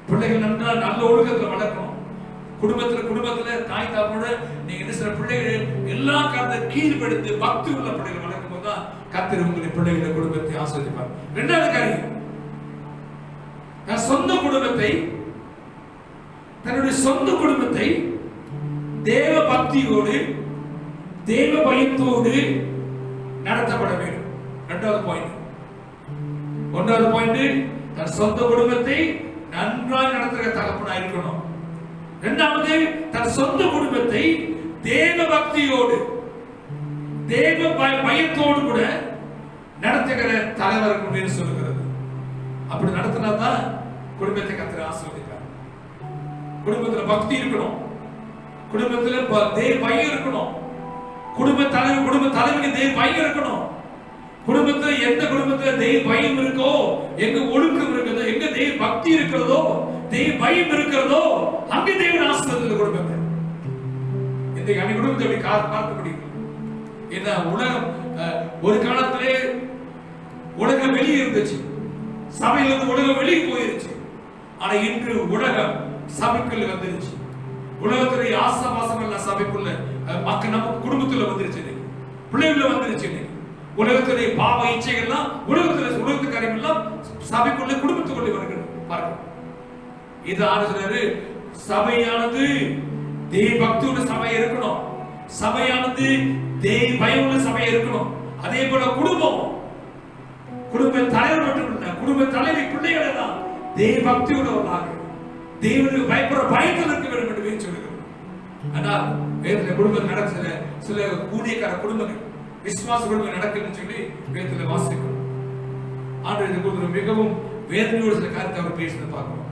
Speaker 2: பிள்ளைகள் நன்றாக நல்ல ஒழுக்கத்தில் வளர்க்கணும். குடும்பத்துல தாய் தாப்போட நீங்க என்ன சில பிள்ளைகள் எல்லா காலத்தை கீழ்படுத்தி பக்தி உள்ள பிள்ளைகள் வளர்க்கும் போதுதான் கர்த்தர் உங்களுடைய பிள்ளைகளை குடும்பத்தை ஆசீர்வதிப்பார். 2வது காரியம், தன்னுடைய சொந்த குடும்பத்தை தேவ பக்தியோடு தேவ பயத்தோடு நடத்தப்பட வேண்டும். 2வது பாயிண்ட். 1வது பாயிண்ட், தன் சொந்த குடும்பத்தை நன்றாக நடத்துகிற தகப்பனாக இருக்கணும். 2வது, தன் சொந்த குடும்பத்தை தேவ பக்தியோடு தேவ பயத்தோடு கூட நடத்துகிற தலைவர் சொல்லுகிறது. அப்படி நடத்தினாதான் குடும்பத்தை கர்த்தர் ஆசீர்வதிப்பார். குடும்பத்துல பக்தி இருக்கணும், குடும்பத்துல தேவ பயம் இருக்கணும், குடும்ப தலைவருக்கு தேவ பயம் இருக்கணும். குடும்பத்துல எந்த குடும்பத்துல தெய்வ பயம் இருக்கோ, எங்க ஒழுக்கம் இருக்கிறதோ, எங்க தெய்வ பக்தி இருக்கிறதோ, தெய்வ பயம் இருக்கிறதோ, அங்க தேவன் ஆசீர்வதிக்கிற குடும்பத்தை. இந்த குடும்பத்தை எப்படி பார்க்க முடியும்? ஏன்னா உலகம் ஒரு காலத்திலே உலகம் வெளியே இருந்துச்சு, சபையிலிருந்து உலகம் வெளியே போயிருச்சு. ஆனா இன்று உலகம் சபைக்குள்ள வந்துருச்சு. உலகத்துடைய ஆசபாசம் எல்லாம் சபைக்குள்ள மக்கள் நம்ம குடும்பத்துல வந்துருச்சு, பிள்ளைகள வந்துருச்சு. உலகத்துடைய பாவ இச்சைகள்லாம் உலகத்து காரியம் எல்லாம் சபைக்குள்ள குடும்பத்துக்குள்ளே வருகிறது. பாருங்க, இது ஆலோசனை. சபையானது தேவ பக்தியுள்ள சபை இருக்கணும், சபையானது தேவ பயமுள்ள சபை இருக்கணும். அதே போல குடும்ப தலைவர் மட்டும் இல்ல, குடும்ப தலைவி பிள்ளைகள் எல்லாம் தேவ பக்தியுள்ளவர்களாக தேவனுக்கு பயப்படுற பயத்தில் இருக்க வேண்டும் என்று சொல்லுகிறோம். ஆனால் வேதத்தில் குடும்பத்தில் நடக்கிற சில ஊழியக்கார குடும்பங்கள், விசுவாச குடும்பம் நடக்குதுன்னு சொல்லி வேதத்தில் வாசிக்கிறோம். ஆண்டு மிகவும் வேதனையோடு சில காரியத்தை அவர் பேசுறதை பார்க்கணும்.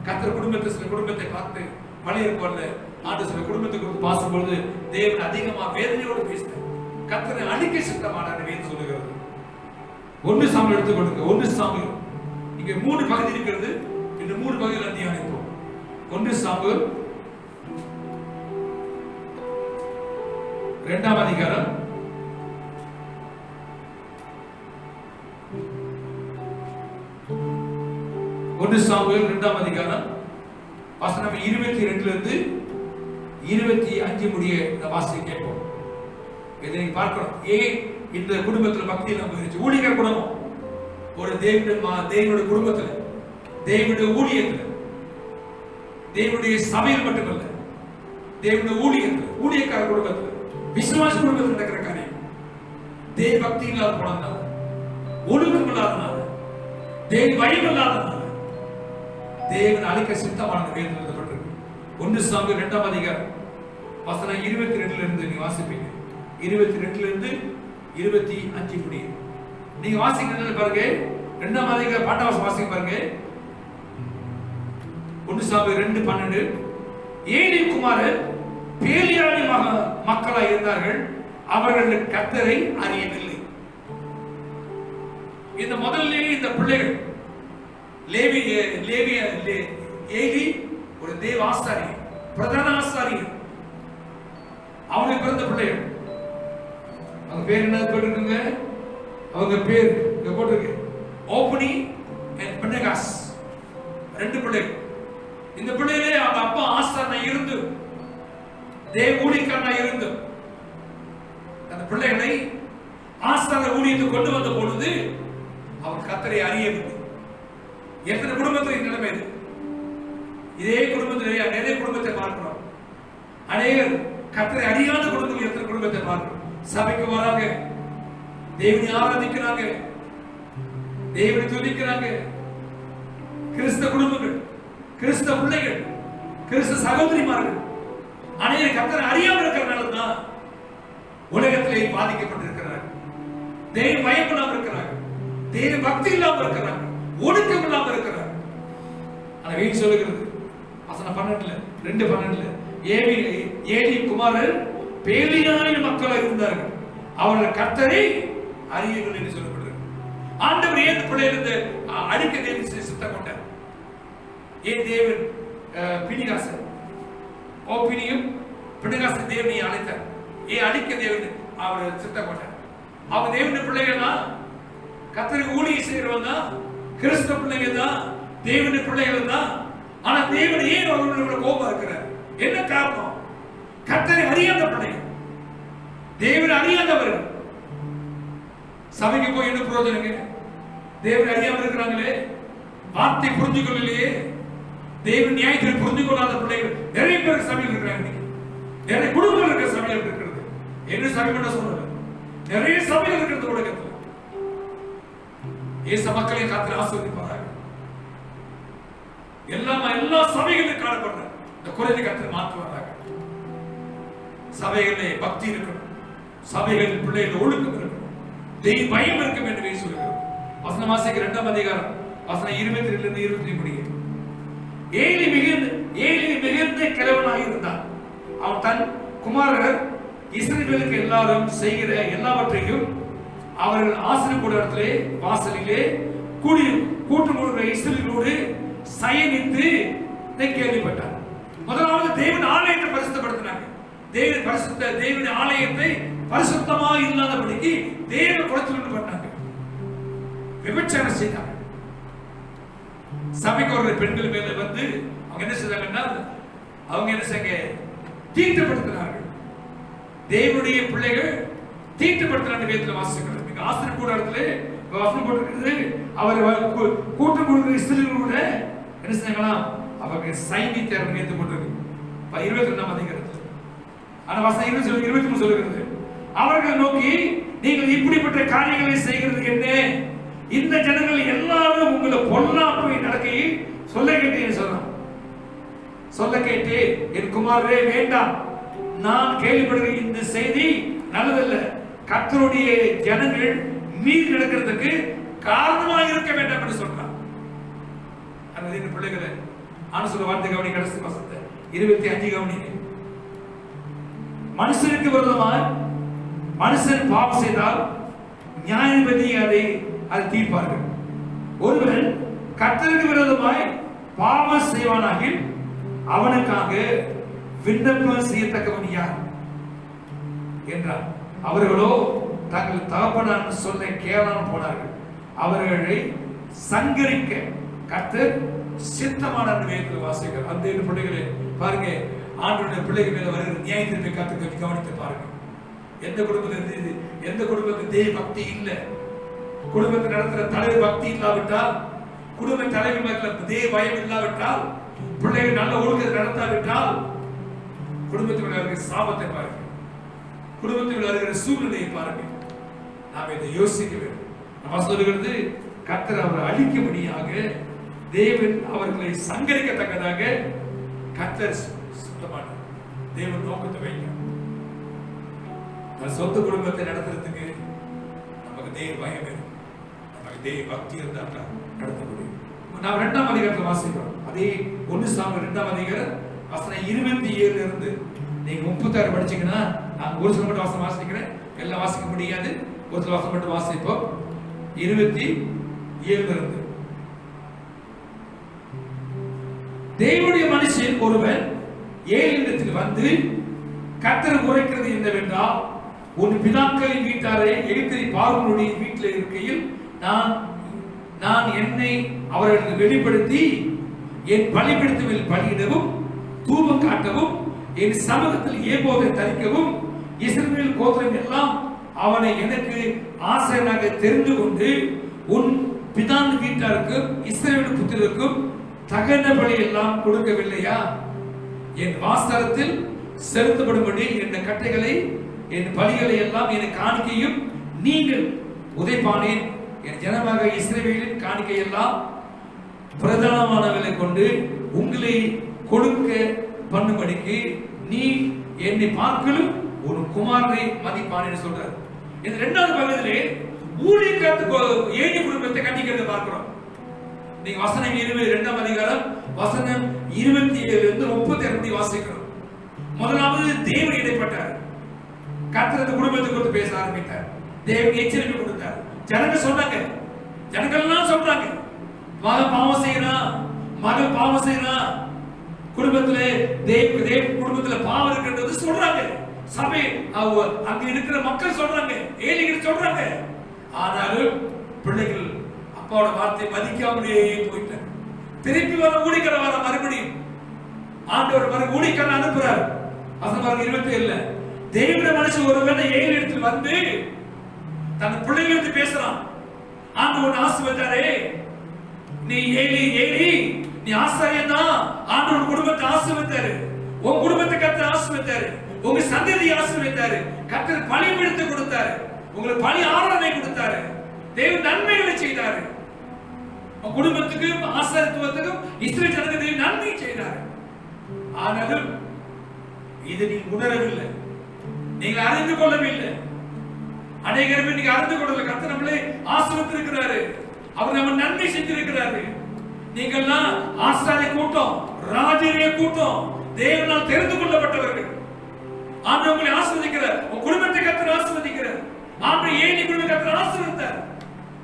Speaker 2: கர்த்தர் சில குடும்பத்தை பார்த்து பழைய ஏற்பாடுல ஆண்டு சில குடும்பத்துக்கு கொடுத்து பாசும்பொழுது தேவன் அதிகமா வேதனையோடு பேசினார். கர்த்தரை அழிக்க சித்தமானார் வேதம் சொல்லுகிறது. 1 சாமுவேல் எடுத்துக்கொள்ளுங்க. 1 சாமுவேல் இங்க 3 பகுதி இருக்கிறது. இந்த 3 பகுதியில் தியானிப்போம். 1 சாமுவேல் 2ஆம் அதிகாரம் 1 சாமுவேல் 2ஆம் அதிகாரம் வசனம் 22 இருந்து 25 முடிய வாசிக்க கேட்போம். இதை நீங்க பார்க்கணும். ஏன் இந்த குடும்பத்தில் பக்தி நம்ம இருந்துச்சு? ஊழியர் குடும்பம், ஒரு தேவனுடைய குடும்பத்தில், தேவனுடைய ஊழியத்தில், தேவனுடைய சபையில் மட்டுமல்ல, தேவனுடைய ஊழியத்தில், ஊழியக்கார குடும்பத்தில், விசுவாச குடும்பத்தில் நடக்கிற காரியம். தேவ பக்தி இல்லாத போனதுனால, ஒழுக்கம் இல்லாதனால, தேவ பயம் இல்லாதனால தேவன் அழிக்க சித்தமான வேதம் எழுதப்பட்டிருக்கு. 1 சாமுவேல் 2ஆம் அதிகாரம் வசனம் 22 இருந்து நீங்க வாசிப்பீங்க. 22 இருந்து 25 முடிய நீங்க வாசிக்கிறது பாருங்க. 2ஆம் அதிகாரம் 12 வாசிக்க பாருங்க. 1 சாமுவேல் 2:12 ஏலி குமாரர் பேலியானி மக்களாய் இருந்தார்கள், அவர்கள் கர்த்தரை அறியவில்லை. இந்த முதல்ல இந்த பிள்ளைகள் ஏலி ஒரு தேவ ஆசாரியர், பிரதான ஆசாரியர், அவனுக்கு பிறந்த பிள்ளைகள். அவங்க பேர் என்ன போட்டிருக்குங்க? அவங்க பேர் இங்க போட்டிருக்கு, ஓப்னி அண்ட் பினெகாஸ். 2 பிள்ளைகள். இந்த பிள்ளைகளே அவங்க அப்பா ஆசாரனா இருந்து, தேவ ஊழியக்காரனா இருந்து, அந்த பிள்ளைகளை ஆசார ஊழியத்துக்கு கொண்டு வந்த பொழுது அவர் கர்த்தரை அறியவில்லை. எத்தனை குடும்பத்தில் நிலைமை இது? இதே குடும்பத்தில் நிறைய குடும்பத்தை பார்க்கிறோம். அநேகர் கர்த்தரை அறியாத குடும்பத்தில் எத்தனை குடும்பத்தை பார்க்கிறோம். சபைக்கு வராங்க, தேவனை ஆராதிக்கிறாங்க, தேவனை துதிக்கிறாங்க. கிறிஸ்தவ குடும்பங்கள், கிறிஸ்தவ பிள்ளைகள், கிறிஸ்தவ சகோதரிமார்கள் அநேகர் கர்த்தரை அறியாமல் இருக்கிறனால தான் உலகத்திலே பாதிக்கப்பட்டிருக்கிறார்கள். தேவ பயம் இல்லாமல் இருக்கிறார்கள், தேவ பக்தி இல்லாமல் இருக்கிறார்கள், ஒடுக்கம் இல்லாமல் இருக்கிறார்கள். ஆனா வேதி சொல்லுகிறது வசனம் 12 2:12 ஏலி குமாரர் பேலியானி மக்களாக இருந்தார்கள், அவர்கள் கர்த்தரை அறியவில்லை என்று சொல்லப்படுகிறது. ஆண்டவர் ஏன் பிள்ளையிலிருந்து அழிக்க தேவன் சித்தம் கொண்டார்? ஏன் தேவன் பினியும் பினகாசன் தேவனை அழைத்தார்? ஏன் அழிக்க தேவன் அவர் சித்தம் கொண்டார்? அவங்க தேவனுடைய பிள்ளைகள் தான், கர்த்தருக்கு ஊழியம் செய்கிறவங்க தான், கிறிஸ்தவ பிள்ளைகள் தான், தேவனுடைய பிள்ளைகள் தான். ஆனா தேவன் ஏன் அவர்களோட கோபம் இருக்கிறார்? என்ன காரணம்? கர்த்தரை அறியாத பிள்ளைகள், தேவனை அறியாதவர்கள். சபைக்கு போய் என்ன பிரயோஜனங்க? தேவனை அறியாமல் இருக்கிறாங்களே, வார்த்தை புரிஞ்சு கொள்ளலையே, தேவன் நியாயத்தை புரிஞ்சு கொள்ளாத பிள்ளைகள் நிறைய பேர் சபையில் இருக்கிறாங்க. நிறைய குடும்பங்கள் இருக்கிற சபையில் இருக்கிறது. என்ன சபை பண்ண சொல்லல, நிறைய சபையில் இருக்கிறது உலகத்தில். ஏச மக்களை கர்த்தர் ஆசீர்வதிப்பார்கள். எல்லா சபைகளிலும் காணப்படுற இந்த குறையை கர்த்தர் மாற்றுவார்கள். சபைகளிலே பக்தி இருக்கணும், சபைகளில் பிள்ளைகள் ஒழுக்கம் இருக்கணும், தெய்வ பயம் இருக்கும் என்று சொல்லுகிறோம். வசனம் வாசிக்க 2ஆம் அதிகாரம் வசனம் 22 இருந்து 23 முடிய. ஏலி மிகுந்த கிழவனாக இருந்தான். அவன் தன் குமாரர் இஸ்ரவேலுக்கு எல்லாரும் செய்கிற எல்லாவற்றையும் அவர்கள் ஆசீர்வாத இடத்திலே வாசலிலே கூட்டம் கூடுகிற இஸ்ரவேலோடு சயனித்து கேள்விப்பட்டார். முதலாவது தேவன் ஆலயத்தை பரிசுத்தப்படுத்தினாங்க. தேவனுடைய ஆலயத்தை பரிசுத்தமா இல்லாதபடிக்கு தேவ குறைத்து பண்ணாங்க, விபச்சாரம் செய்தாங்க. சபைக்கு ஒரு பெண்கள் மேல வந்து அவங்க என்ன செய்தாங்கன்னா, அவங்க என்ன செய்ய தீட்டுப்படுத்தினார்கள். தேவனுடைய பிள்ளைகள் தீட்டுப்படுத்தின வேதத்தில் வாசிக்கிறோம். ஆசிரியர் கூட இடத்துல வசனம் போட்டிருக்கிறது, அவர் கூட்டம் கொடுக்கிற இஸ்ரவேலோட என்ன செய்யலாம், அவங்க சைனித்தார் நேத்து போட்டிருக்கு 22ஆம் அதிகாரத்தில். ஆனா வசனம் 23 சொல்லுகிறது, அவர்கள் நோக்கி நீங்கள் இப்படிப்பட்ட காரியங்களை செய்கிறது என்ன? இந்த ஜனங்கள் எல்லாரும் உங்களை பொல்லாப்பை நடக்கையில் சொல்ல கேட்டேன் சொன்னான். சொல்ல கேட்டு என் குமாரரே வேண்டாம், நான் கேள்விப்படுகிற இந்த செய்தி நல்லதல்ல. கர்த்தருடைய ஜனங்கள் மீறி நடக்கிறதுக்கு காரணமாக இருக்க வேண்டாம் என்று சொல்றான். அந்த பிள்ளைகளை ஆன சொல்ல வார்த்தை கவனி கடைசி வசனத்தை 25 கவனிங்க. மனுஷனுக்கு விரோதமாய் மனுஷன் பாவம் செய்தால் நியாயாதிபதி அதை தீர்ப்பார்கள். ஒருவன் கர்த்தருக்கு விரோதமாய் பாவம் செய்வானாகில் அவனுக்காக விண்ணப்பம் செய்யத்தக்கவன் யார் என்றார். அவர்களோ தங்கள் தகப்பனார் சொல்ல கேளாமல் போனார்கள். அவர்களை சங்கரிக்க கர்த்தர் சித்தமான வேதத்தில் வாசிக்கிறார். அந்த பிள்ளைகளே பாருங்க, ஆண்டவருடைய பிள்ளைகள் மேல வருகிற நியாயத்திற்கு கர்த்தர் கவனித்து பாருங்க. எந்த குடும்பத்தில் தேவ பக்தி இல்லை, குடும்பத்தை நடத்துற தலைவர் பக்தி இல்லாவிட்டால், குடும்ப தலைவர் மேல தேவ பயம் இல்லாவிட்டால், பிள்ளைகள் நல்ல ஒழுக்கத்தை நடத்தாவிட்டால், குடும்பத்தில் வருகிற சாபத்தை பாருங்க, குடும்பத்தில் வருகிற சூழ்நிலையை பாருங்க. நாம் இதை யோசிக்க வேண்டும். நம்ம சொல்லுகிறது கர்த்தர் அவரை அழிக்கும்படியாக, தேவன் அவர்களை சங்கரிக்கத்தக்கதாக கர்த்தர் சுத்தமான தேவன் நோக்கத்தை வைக்க. சொந்த குடும்பத்தை நடத்துறதுக்கு நமக்கு தேவ பயம் வேணும், நமக்கு தேவ பக்தி இருந்தா நடத்த முடியும். நாம் 2ஆம் அதிகாரத்தை வாசிக்கிறோம். அதே 1 சாமுவேல் 2ஆம் அதிகாரம் வசனம் 27 இருந்து நீங்க 36 படிச்சீங்கன்னா, நான் ஒரு சில மட்டும் வசனம் வாசிக்கிறேன், எல்லாம் வாசிக்க முடியாது, ஒரு சில வசனம் மட்டும் வாசிப்போம். 27 இருந்து, தேவனுடைய மனுஷன் ஒருவன் ஏலியிடத்தில் வந்து கர்த்தர் உரைக்கிறது என்னவென்றால், உன் பிதாக்களின் வீட்டாரை எகிப்தின் பார்வோனுடைய வீட்டில் இருக்கையில் நான் என்னை அவர்களுக்கு வெளிப்படுத்தி என் பலிபீடத்தில் பலியிடவும் தூபம் காட்டவும் என் சமூகத்தில் ஏபோதை தரிக்கவும் இஸ்ரவேல் கோத்திரம் எல்லாம் அவனை எனக்கு ஆசாரியனாக தெரிந்து கொண்டு உன் பிதான் வீட்டாருக்கும் இஸ்ரவேல் புத்திரருக்கும் தகன பலி எல்லாம் கொடுக்கவில்லையா? என் வாசலத்தில் செலுத்தப்படும்படி என் கட்டைகளை என் பலிகளை எல்லாம் என் காணிக்கையும் நீங்கள் உதைப்பானேன். என் ஜனமாக இஸ்ரவேலின் காணிக்கை எல்லாம் பிரதானமானவர்களை கொண்டு உங்களை கொடுக்க பண்ணும்படிக்கு நீ என்னை பார்க்கலும் ஒரு குமாரனை மதிப்பானேன்னு சொல்றார். இந்த 2வது பகுதியிலே ஊழியக்காரத்துக்கு ஏழி குடும்பத்தை கண்டிக்கிறத பார்க்கிறோம். நீங்க வசனம் 22ஆம் அதிகாரம் வசனம் 27 இருந்து 32 வாசிக்கிறோம். முதலாவது தேவன் இடைப்பட்டார், கர்த்தர் குடும்பத்தை குறித்து பேச ஆரம்பித்தார், தேவன் எச்சரிக்கை கொடுத்தார். ஜனங்க சொன்னாங்க, ஜனங்கள்லாம் சொல்றாங்க, மகன் பாவம் செய்யறான், மகள் பாவம் செய்யறான், குடும்பத்திலே தேவ குடும்பத்துல பாவம் இருக்கிறது சொல்றாங்க. சபை அங்க இருக்கிற மக்கள் சொல்றாங்க, ஏழைகள் சொல்றாங்க. ஆனாலும் பிள்ளைகள் அப்பாவோட வார்த்தை மதிக்காமலே போயிட்டாங்க. திருப்பி வர ஊழியக்கார வர மறுபடியும் ஆண்டவர் ஊழியக்காரன் அனுப்புறார். வசனம் 27 தேவனுடைய மனுஷன் ஒருவன் ஏலியிடத்தில் வந்து தன் பிள்ளைகளுக்கு பேசுறான். ஆண்டவர் ஆசீர்வதித்தாரே, நீ ஏலி நீ ஆசாரியன் தான், ஆண்டவர் குடும்பத்தை ஆசீர்வதித்தாரு, உன் குடும்பத்தை கர்த்தர் ஆசீர்வதித்தாரு, உங்க சந்ததியை ஆசீர்வதித்தாரு, கர்த்தர் பலிபீடத்தை கொடுத்தாரு, உங்களுக்கு பலி ஆராதனை கொடுத்தாரு, தேவன் நன்மைகளை செய்தாரு, உன் குடும்பத்துக்கும் ஆசாரியத்துவத்துக்கும் இஸ்ரவேல் ஜனங்களுக்கு நன்மை செய்தாரு. ஆனாலும் இது நீ உணரவில்லை, நீங்கள் அறிந்து கொள்ளவில்லை. அநேகர் நீங்க அறிந்து கொள்ளல. கர்த்தர் நம்மளை ஆசீர்வதித்திருக்கிறாரு, அவர் நம்ம நன்மை செஞ்சிருக்கிறாரு. நீங்கள்லாம் ஆசாரிய கூட்டம், ராஜரிய கூட்டம், தேவனால் தெரிந்து கொள்ளப்பட்டவர்கள். ஆண்டவர் உங்களை ஆசீர்வதிக்கிறார், உங்க குடும்பத்தை கர்த்தர் ஆசீர்வதிக்கிறார். ஆண்டவர் ஏழி குடும்பத்தை கர்த்தர் ஆசீர்வதித்தார்.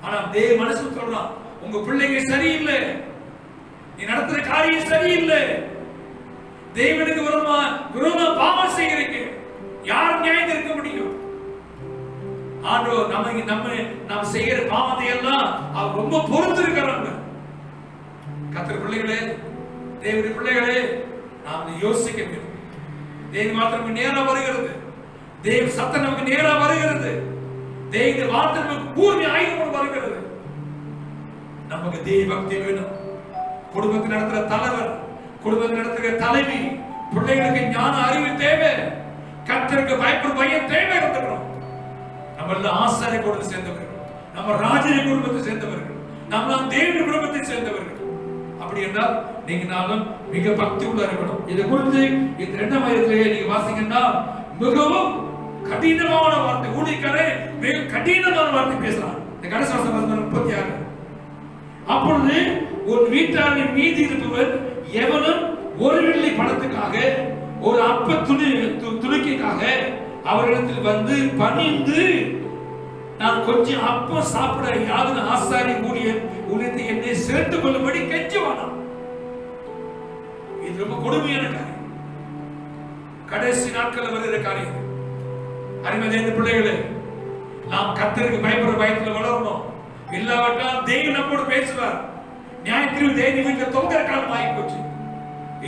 Speaker 2: ஆனா தேவ மனுஷன் சொல்றான், உங்க பிள்ளைங்க சரியில்லை, நீ நடத்துற காரியம் சரியில்லை, தேவனுக்கு விரோதமா பாவம் செய்கிறீங்க, யார் நியாயம் இருக்க முடியும்? ஆண்டவர் நம்ம செய்கிற பாவத்தை எல்லாம் அவர் ரொம்ப பொறுத்து இருக்கிறாங்க. கர்த்தர் பிள்ளைகளே, தேவனுடைய பிள்ளைகளே, நாம் யோசிக்க வேண்டும். தேவ வார்த்தை நேரா வருகிறது, தேவ சத்தம் நமக்கு நேரா வருகிறது, தேவ வார்த்தை நமக்கு கூர்மை ஆயுதம் வருகிறது. நமக்கு தேவ பக்தி வேணும். குடும்பத்தை நடத்துகிற தலைவர், குடும்பத்தை நடத்துகிற தலைவி, பிள்ளைகளுக்கு ஞான அறிவு தேவை, கர்த்தருக்கு பயப்படும் பயம் தேவை இருந்துக்கிறோம். நம்ம எல்லாம் ஆசாரிய குடும்பத்தை சேர்ந்தவர்கள், நம்ம ராஜரிய குடும்பத்தை சேர்ந்தவர்கள், நம்ம தேவனுடைய குடும்பத்தை சேர்ந்தவர்கள். அப்படி என்றால் நீங்க நாளும் மிக பக்தி உள்ள இருக்கணும். இதை குறித்து இந்த 2ஆம் அதிகாரத்திலே நீங்க வாசிங்கன்னா மிகவும் கடினமான வார்த்தை, ஊழியக்காரே மிக கடினமான வார்த்தை பேசலாம். இந்த கடைசி வசனம் 36, அப்பொழுது உன் வீட்டாரின் மீதி இருப்பவர் எவனும் ஒரு வெள்ளி பணத்துக்காக ஒரு அப்ப துணிக்கைக்காக அவரிடத்தில் வந்து பணிந்து நான் கொஞ்சம் அப்பம் சாப்பிட யாவது ஆசாரி ஊழியத்தை என்னை சேர்த்துக் கொள்ளும்படி கெஞ்சுவானா. இது ரொம்ப கொடுமையான காரியம். கடைசி நாட்கள் வருகிற காரியம். அருமையான பிள்ளைகளே, நாம் கர்த்தருக்கு பயப்படுற பயத்துல வளரணும். இல்லாவிட்டால் தேவன் நம்மோடு பேசுவார். நியாயத்தீர்ப்பு தேவன் வீட்டில் தொங்குற காலம் ஆகி போச்சு.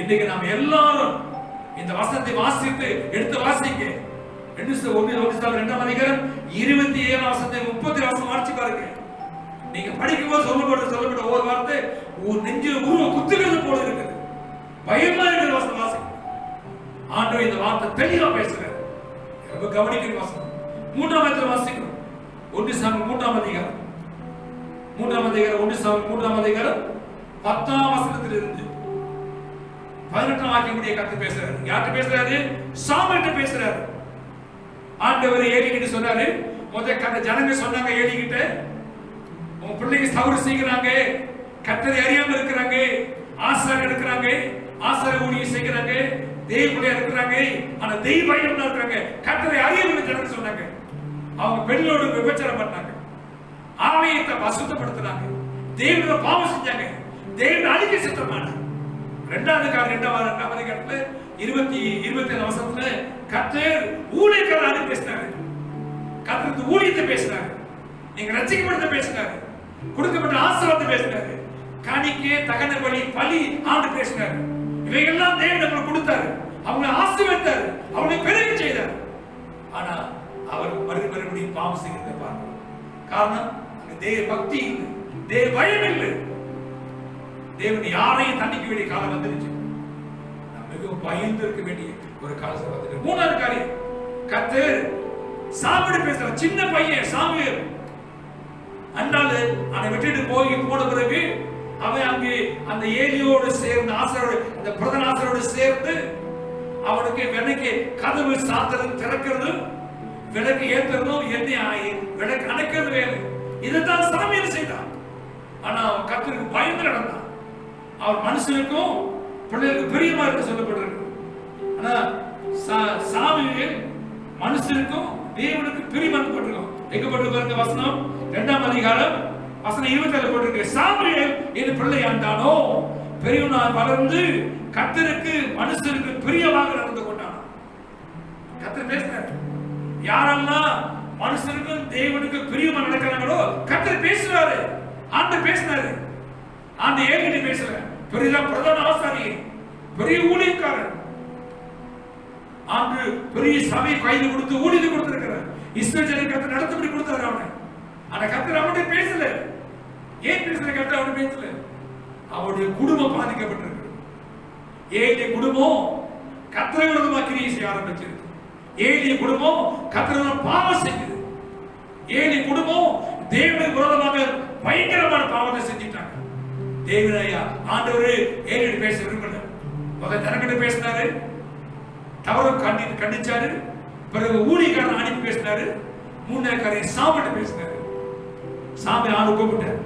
Speaker 2: இன்னைக்கு நாம் எல்லாரும் இந்த வசனத்தை வாசித்து எடுத்து வாசிக்க 2 அதிகாரம் 27 வசனத்தை 30 வசனம் வாசிச்சு பாருங்க. நீங்க படிக்கும் போது சொல்லப்பட்ட ஒவ்வொரு வார்த்தை ஒரு நெஞ்சில் உருவ குத்துகிறது போல இருக்குது. பயமா இருக்கிற வசனம் வாசிக்க ஆண்டவர் இந்த வார்த்தை தெளிவா பேசுறாரு. ரொம்ப கவனிக்கிற வசனம் 3ஆம் அதிகாரம் வாசிக்கணும். 1 சாமுவேல் 3ஆம் அதிகாரம் 1 சாமுவேல் 3ஆம் அதிகாரம் 10ஆம் வசனத்திலிருந்து 18ஆம் வாக்கியம் முடிய கர்த்தர் பேசுறாரு. யார்கிட்ட பேசுறாரு? சாமுவேல்கிட்ட பேசுறாரு. ஆண்டவர் ஏலிகிட்ட சொன்னாரு. முதல்ல ஜனங்க சொன்னாங்க ஏலிகிட்ட, உங்க பிள்ளைங்க தவறு செய்கிறாங்க, கர்த்தரை அறியாம இருக்கிறாங்க, ஆசாரம் இருக்கிறாங்க, ஆசார ஊழியம் செய்கிறாங்க, தேவ பிள்ளையா இருக்கிறாங்க, ஆனா தெய்வ பயம் இருக்கிறாங்க, கர்த்தரை அறியாம ஜனங்க சொன்னாங்க. அவங்க பெண்ணோடு விபச்சாரம் பண்ணாங்க, ஆலயத்தை அசுத்தப்படுத்தினாங்க, தேவனோட பாவம் செஞ்சாங்க, தேவன் அழிக்க சித்தமானார். 2ஆவது அதிகாரத்துல 27 வசனத்துல கர்த்தர் ஊழியக்காரரை பேசினாரு. கர்த்தர் ஊழியத்தை பேசினாரு, நீங்க ரட்சிக்கப்படுத்த பேசினாரு, கொடுக்கப்பட்ட ஆசீர்வாதத்தை பேசினாரு, காணிக்கை தகன பலி ஆண்டு பேசினாரு. இவையெல்லாம் தேவன் நமக்கு கொடுத்தாரு, அவங்களை ஆசீர்வதித்தாரு, அவங்களை பெருக செய்தார். ஆனா அவர் மறுபடியும் பாவம் செய்கிறதை பார்க்கணும். காரணம் தேவ பக்தி இல்லை, தேவ பயம் இல்லை. தேவன் யாரையும் தண்டிக்க வேண்டிய காலம் வந்துருச்சு. நாம் மிகவும் பயந்து இருக்க வேண்டிய ஒரு காலம் வந்துருக்கு. 3ஆவது காரியம், கர்த்தர் சாமுவேல் பேசுற சின்ன பையன் சாமுவேல் அன்றால அவனை விட்டுட்டு போன பிறகு அவன் அங்கே அந்த ஏலியோடு சேர்ந்து ஆசாரோடு அந்த பிரதான ஆசாரோடு சேர்ந்து அவனுக்கு விளக்கு கதவு சாத்துறது திறக்கிறது, விளக்கு ஏத்துறதும் எண்ணெய் விளக்கு அணைக்கிறது வேலை. இதைத்தான் சாமுவேல் செய்தான். ஆனா அவன் கர்த்தருக்கு பயந்து நடந்தான். அவர் மனுஷனுக்கும் பிள்ளைகளுக்கு பிரியமா இருக்க சொல்லப்பட்டிருக்கு. ஆனா சாமுவேல் மனுஷனுக்கும் தேவனுக்கு பிரியமாக போட்டிருக்கோம். எங்க போட்டிருக்க வசனம் 2ஆம் அதிகாரம் வசனம் 27 போட்டிருக்கு. சாமுவேல் என் பிள்ளையாண்டானோ பெரியவனாய் வளர்ந்து கர்த்தருக்கு மனுஷனுக்கு பிரியமாக நடந்து கொண்டான். கர்த்தர் பேசுறாரு. யாரெல்லாம் மனுஷனுக்கும் தேவனுக்கு பிரியமா நடக்கிறாங்களோ கர்த்தர் பேசுறாரு. ஆண்டவர் பேசுறாரு. ஆண்டு ஏலிகிட்ட பேசுற பிரதான ஆசாரி, பெரிய ஊழியக்காரன், ஆண்டு பெரிய சபை கையில் கொடுத்து ஊழியத்தை கொடுத்திருக்கிறார். இஸ்ரவேல் கர்த்தர் நடத்தபடி கொடுத்தாரு அவனை. ஆனா கர்த்தர் அவன்கிட்ட பேசல. ஏன் பேசல? கர்த்தர் அவனை பேசல. அவருடைய குடும்பம் பாதிக்கப்பட்டிருக்கு. ஏலிய குடும்பம் கர்த்தரை விரோதமா கிரியை செய்ய ஆரம்பிச்சிருக்கு. ஏலிய குடும்பம் கர்த்தரை பாவம் செய்யுது. ஏலிய குடும்பம் தேவனுக்கு விரோதமாக பயங்கரமான பாவத்தை செஞ்சிட்டாங்க. தேவனையா ஆண்டவர் ஏலியிட்ட பேச விரும்பல. முதல்ல தனக்கிட்ட பேசினாரு, தவறு கண்டிச்சாரு. பிறகு ஊழியக்காரன் அனுப்பி பேசினாரு. 3ஆவது காரியம் சாமுவேல்கிட்ட பேசினாரு. சாமுவேல் ஆண்டு கூப்பிட்டாரு.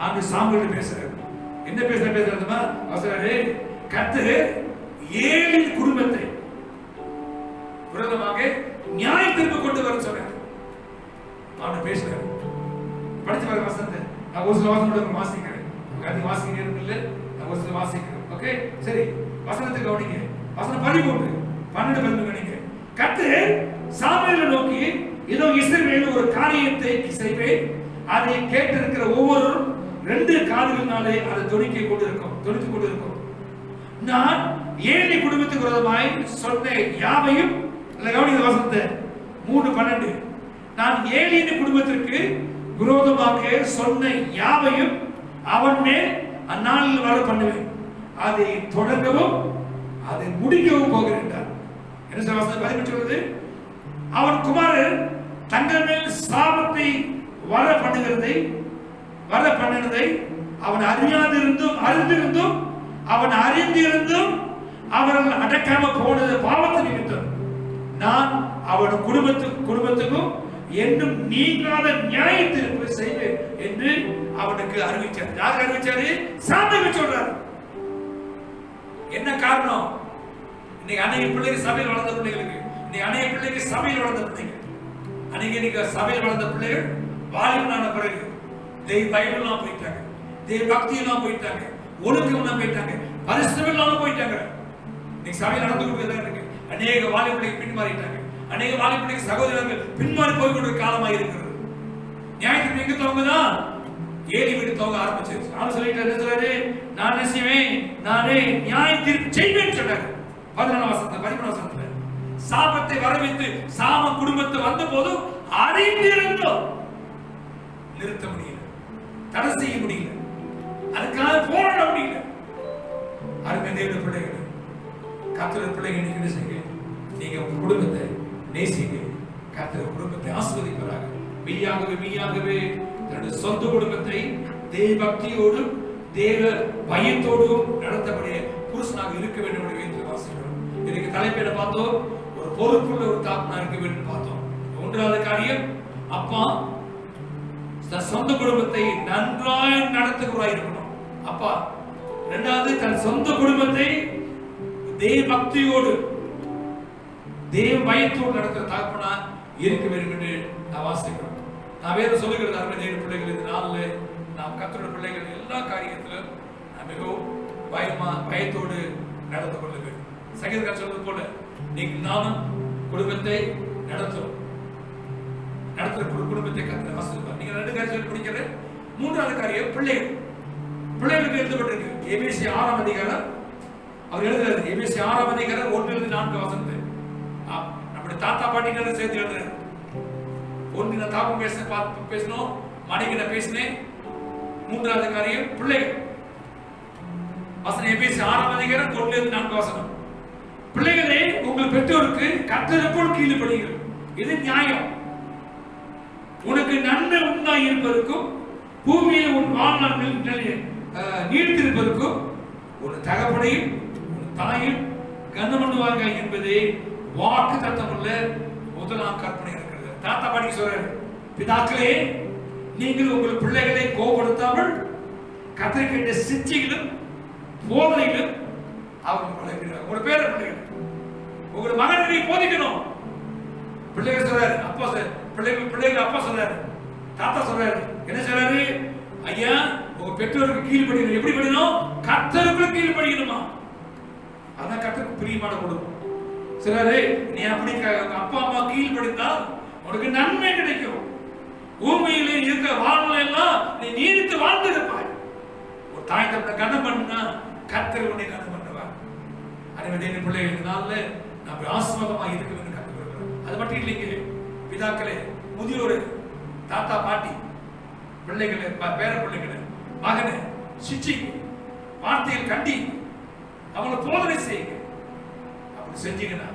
Speaker 2: ஆண்டு சாமுவேல்கிட்ட பேசுறாரு. என்ன பேசுறதுமா அவசரே கர்த்தர் ஏலியின் குடும்பத்தை விரோதமாக நியாயத்திற்கு கொண்டு வர சொன்னார். அவன் பேசுறாரு. படிச்சு பாருங்க வசனத்தை. நான் ஒரு சில வசனம் வாசிக்கிறேன். அது வாசிக்க நேரம் இல்லை, நான் ஒரு சில வாசிக்கிறேன். ஓகே சரி, வசனத்தை கவனிங்க. வசனம் 13 12 கவனிங்க. கர்த்தர் சாமுவேலை நோக்கி, இதோ இஸ்ரவேல் ஒரு காரியத்தை செய்வேன், அதை கேட்டிருக்கிற ஒவ்வொருவரும் 2 காதுகளினாலே அதை துணித்துக் கொண்டிருக்கும். நான் ஏலி குடும்பத்துக்கு விரோதமாய் சொன்ன யாவையும், கவனிங்க வசனத்தை 3:12, நான் ஏலியின் குடும்பத்திற்கு விரோதமாக சொன்ன யாவையும் அவன் மேல் அந்நாளில் வர பண்ணுவேன், அதை தொடங்கவும் அதை முடிக்கவும் போகிறேன். என்ன சொல்றது? அவன் குமாரர் தங்கள் மேல் சாபத்தை வர பண்ணினதை அவன் அறிந்திருந்தும் அவன் அறிந்திருந்தும் அவர்கள் அடக்காம போனது பாவத்தை நிமித்தம் நான் அவன் குடும்பத்துக்கும் என்னும் நீங்காத நியாய தீர்ப்பு செய்வேன் என்று அவனுக்கு அறிவிச்சார். யாருக்கு அறிவிச்சாரு? சாமுவேலுக்கு சொல்றாரு. என்ன காரணம்? இன்னைக்கு அநேக பிள்ளைகள் சபையில் வளர்ந்த பிள்ளைகளுக்கு, இன்னைக்கு அநேக பிள்ளைகள் சபையில் வளர்ந்த பிள்ளைகள், அநேக சபையில் வளர்ந்த பிள்ளைகள் வாலிபனான பிறகு தெய்வ பைபிள்லாம் போயிட்டாங்க, தெய்வ பக்தி எல்லாம் போயிட்டாங்க, ஒழுக்கம் எல்லாம் போயிட்டாங்க, பரிசுத்தம் எல்லாம் போயிட்டாங்க. இன்னைக்கு சபையில் நடந்து கொண்டு இருக்கு. அநேக வாலிபர்கள் பின்மாறிட்டாங்க, அநேக வாலிபர்கள் சகோதரர்கள் பின்மாறி போய் கொண்டு காலமாக இருக்கிறது. நியாயத்துக்கு எங்க தவங்கதான் ஏலி வீடு தவங்க ஆரம்பிச்சிருச்சு. அவன் சொல்லிட்டு என்ன சொல்றாரு? நான் என்ன செய்வேன்? நானே நியாய தீர்ப்பு செய்வேன்னு சொன்னாரு. 13 வசனத்துல சாபத்தை வரவித்து சாம குடும்பத்தை வந்த போதும் அறிந்திருந்தோம், நிறுத்த முடியல, தடை செய்ய முடியல, அதுக்காக போராட முடியல. அருமை தேவ பிள்ளைகள், கர்த்தர் பிள்ளைகள், நீங்க என்ன செய்யுங்க? நீங்க உங்க குடும்பத்தை நேசிங்க. கர்த்தர் குடும்பத்தை ஆசீர்வதிப்பாராக. மெய்யாகவே தன்னுடைய சொந்த குடும்பத்தை தேவ பக்தியோடும் தேவ பயத்தோடும் நடத்தக்கூடிய புருஷனாக இருக்க வேண்டும் என்று வாசிக்கிறோம். இதுக்கு தலைப்பை பார்த்தோம், ஒரு பொறுப்புள்ள ஒரு தாப்பனா இருக்க வேண்டும் பார்த்தோம். 1வது காரியம், அப்பா தன் சொந்த குடும்பத்தை நன்றாய் நடத்துகிறவராய் இருக்கணும். அப்பா 2வது தன் சொந்த குடும்பத்தை தேவ பக்தியோடு தேவ பயத்தோடு நடத்துகிற தாப்பனா இருக்க வேண்டும் என்று நான் வாசிக்கிறோம். நான் வேற சொல்லுகிறது அருமை தேவ பிள்ளைகள், இந்த நாளில் நாம் கர்த்தருடைய பிள்ளைகள் எல்லா காரியத்திலும் மிகவும் பயத்தோடு நடந்து கொள்ள வேண்டும். சங்கீதக்காரர் சொல்வது போல நீங்கள் நானும் குடும்பத்தை நடத்துற குடும்பத்தை கர்த்தர் ஆசீர்வதிப்பார். நீங்க 2 காரியம் சொல்லி முடிக்கிறது. 3வது காரியம், பிள்ளைகளுக்கு எழுதப்பட்டிருக்கு. எபேசிய 6ஆம் அதிகாரம் அவர் எழுதுறாரு. எபேசிய 6ஆம் அதிகாரம் 1-4 வசனத்தை நம்முடைய தாத்தா பாட்டிகளை சேர்த்து எழுதுறாரு. ஒன்று நான் தாப்பம் பேசணும், மனைவிட பேசினேன். 3வது காரியம் பிள்ளைகள். வசனம் எபேசிய 6ஆம் அதிகாரம் 1-4 வசனம். பிள்ளைகளே, உங்கள் பெற்றோருக்கு கர்த்தருக்குள் கீழ்ப்படியுங்கள், இது நியாயம். உனக்கு நன்மை உண்டாய் இருப்பதற்கும் பூமியில் உன் வாழ்நாள் நீடித்திருப்பதற்கும் ஒரு தகப்பனையும் ஒரு தாயும் கனம் பண்ணுவார்கள் என்பதே வாக்கு தத்தமுள்ள முதலாம் கற்பனை இருக்கிறது. தாத்தா பாட்டி சொல்றாரு, பிதாக்களே, நீங்கள் உங்கள் பிள்ளைகளை கோபப்படுத்தாமல் கத்திரிக்கின்ற சிச்சைகளும் போதனைகளும் அவங்க பழகிறார். உங்க பேர பிள்ளைகள், உங்க மகனை போதிக்கணும். பிள்ளைகள் சொல்றாரு, அப்பா பிள்ளைகள் அப்பா சொல்றாரு, தாத்தா சொல்றாரு, என்ன சொல்றாரு? ஐயா, உங்க பெற்றோருக்கு கீழ்ப்படியணும். எப்படி படிக்கணும்? கர்த்தருக்கு கீழ்ப்படியணுமா? அதான் கர்த்தருக்கு பிரியமான குடும்பம். சொல்றாரு, நீ அப்படி அப்பா அம்மா கீழ்ப்படிந்தால் உனக்கு நன்மை கிடைக்கும். பூமியிலே இருக்க வாழ்நிலை எல்லாம் நீ நீடித்து வாழ்ந்திருப்பாய். ஒரு தாய் தப்பை கனம் பண்ணா கர்த்தர் உன்னை கனம் பண்ணுவார். அதே பிள்ளைகளுக்கு நம்ம ஆசீர்வாதமா இருக்க வேண்டும் கற்றுக்கிறோம். அது மட்டும் இல்லைங்க பிதாக்களே, முதியோரு, தாத்தா பாட்டி, பிள்ளைகளை, பேர பிள்ளைகளை, மகனை சிச்சிங்க, வார்த்தையில் கண்டி அவங்களை போதனை செய்யுங்க. அப்படி செஞ்சீங்கன்னா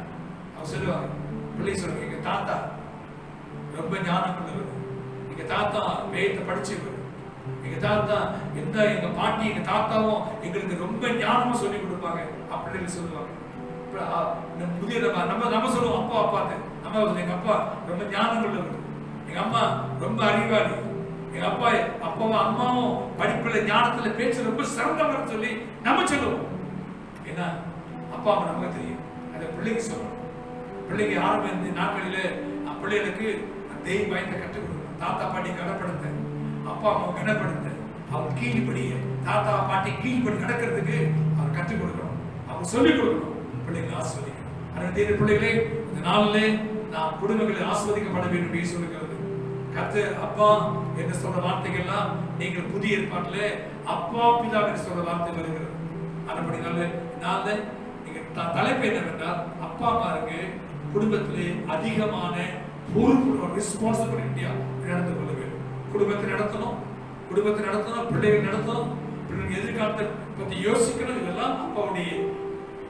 Speaker 2: அவங்க சொல்லுவாங்க, பிள்ளை சொல்லுங்க, எங்க தாத்தா ரொம்ப ஞானம் உள்ளவர், எங்க தாத்தா வேதத்தை படிச்சவர், எங்க தாத்தா எங்க பாட்டி எங்க தாத்தாவும் எங்களுக்கு ரொம்ப ஞானமா சொல்லி கொடுப்பாங்க அப்படின்னு சொல்லுவாங்க. புதிய நம்ம சொல்லுவோம் அப்பா அப்பான்னு. நம்ம எங்க அப்பா ரொம்ப ஞானம் உள்ளவர், எங்க அம்மா ரொம்ப அறிவாளி, எங்க அப்பாவும் அம்மாவும் படிப்புல ஞானத்துல பேச்சு ரொம்ப சிறந்தவர் சொல்லி நம்ம சொல்லுவோம். ஏன்னா அப்பா அம்மா நமக்கு தெரியும், அதை பிள்ளைக்கு சொல்லணும். பிள்ளைக்கு ஆரம்ப நாட்களில பிள்ளைகளுக்கு தெய்வ பயத்தை கற்றுக் கொடுக்கணும். தாத்தா பாட்டி கனப்படுத்த, அப்பா அம்மா கனப்படுத்த, அவங்க கீழ்படிய தாத்தா பாட்டி கீழ்படி நடக்கிறதுக்கு அவர் கற்றுக் கொடுக்கணும், அவங்க சொல்லிக் கொடுக்கணும். பிள்ளைகளை ஆஸ்வதிக்கணும். அதனால பிள்ளைகளே, இந்த நாளிலே நாம் குடும்பங்களை ஆஸ்வதிக்கப்பட வேண்டும் என்று சொல்லுகிறது. கர்த்தர் அப்பா என்று சொல்ற வார்த்தைகள்லாம் நீங்கள் புதிய ஏற்பாட்டிலே அப்பா பிதா என்று சொல்ற வார்த்தை வருகிறது. அதுபடி நாள நீங்க தலைப்பு என்னவென்றால், அப்பா அம்மாருக்கு குடும்பத்திலே அதிகமான பொறுப்பு, ரெஸ்பான்சிபிலிட்டியா நடந்து கொள்ள வேண்டும். குடும்பத்தை நடத்தணும், பிள்ளைகள் நடத்தணும், பிள்ளைகள் எதிர்காலத்தை பத்தி யோசிக்கணும். இதெல்லாம் அப்பாவுடைய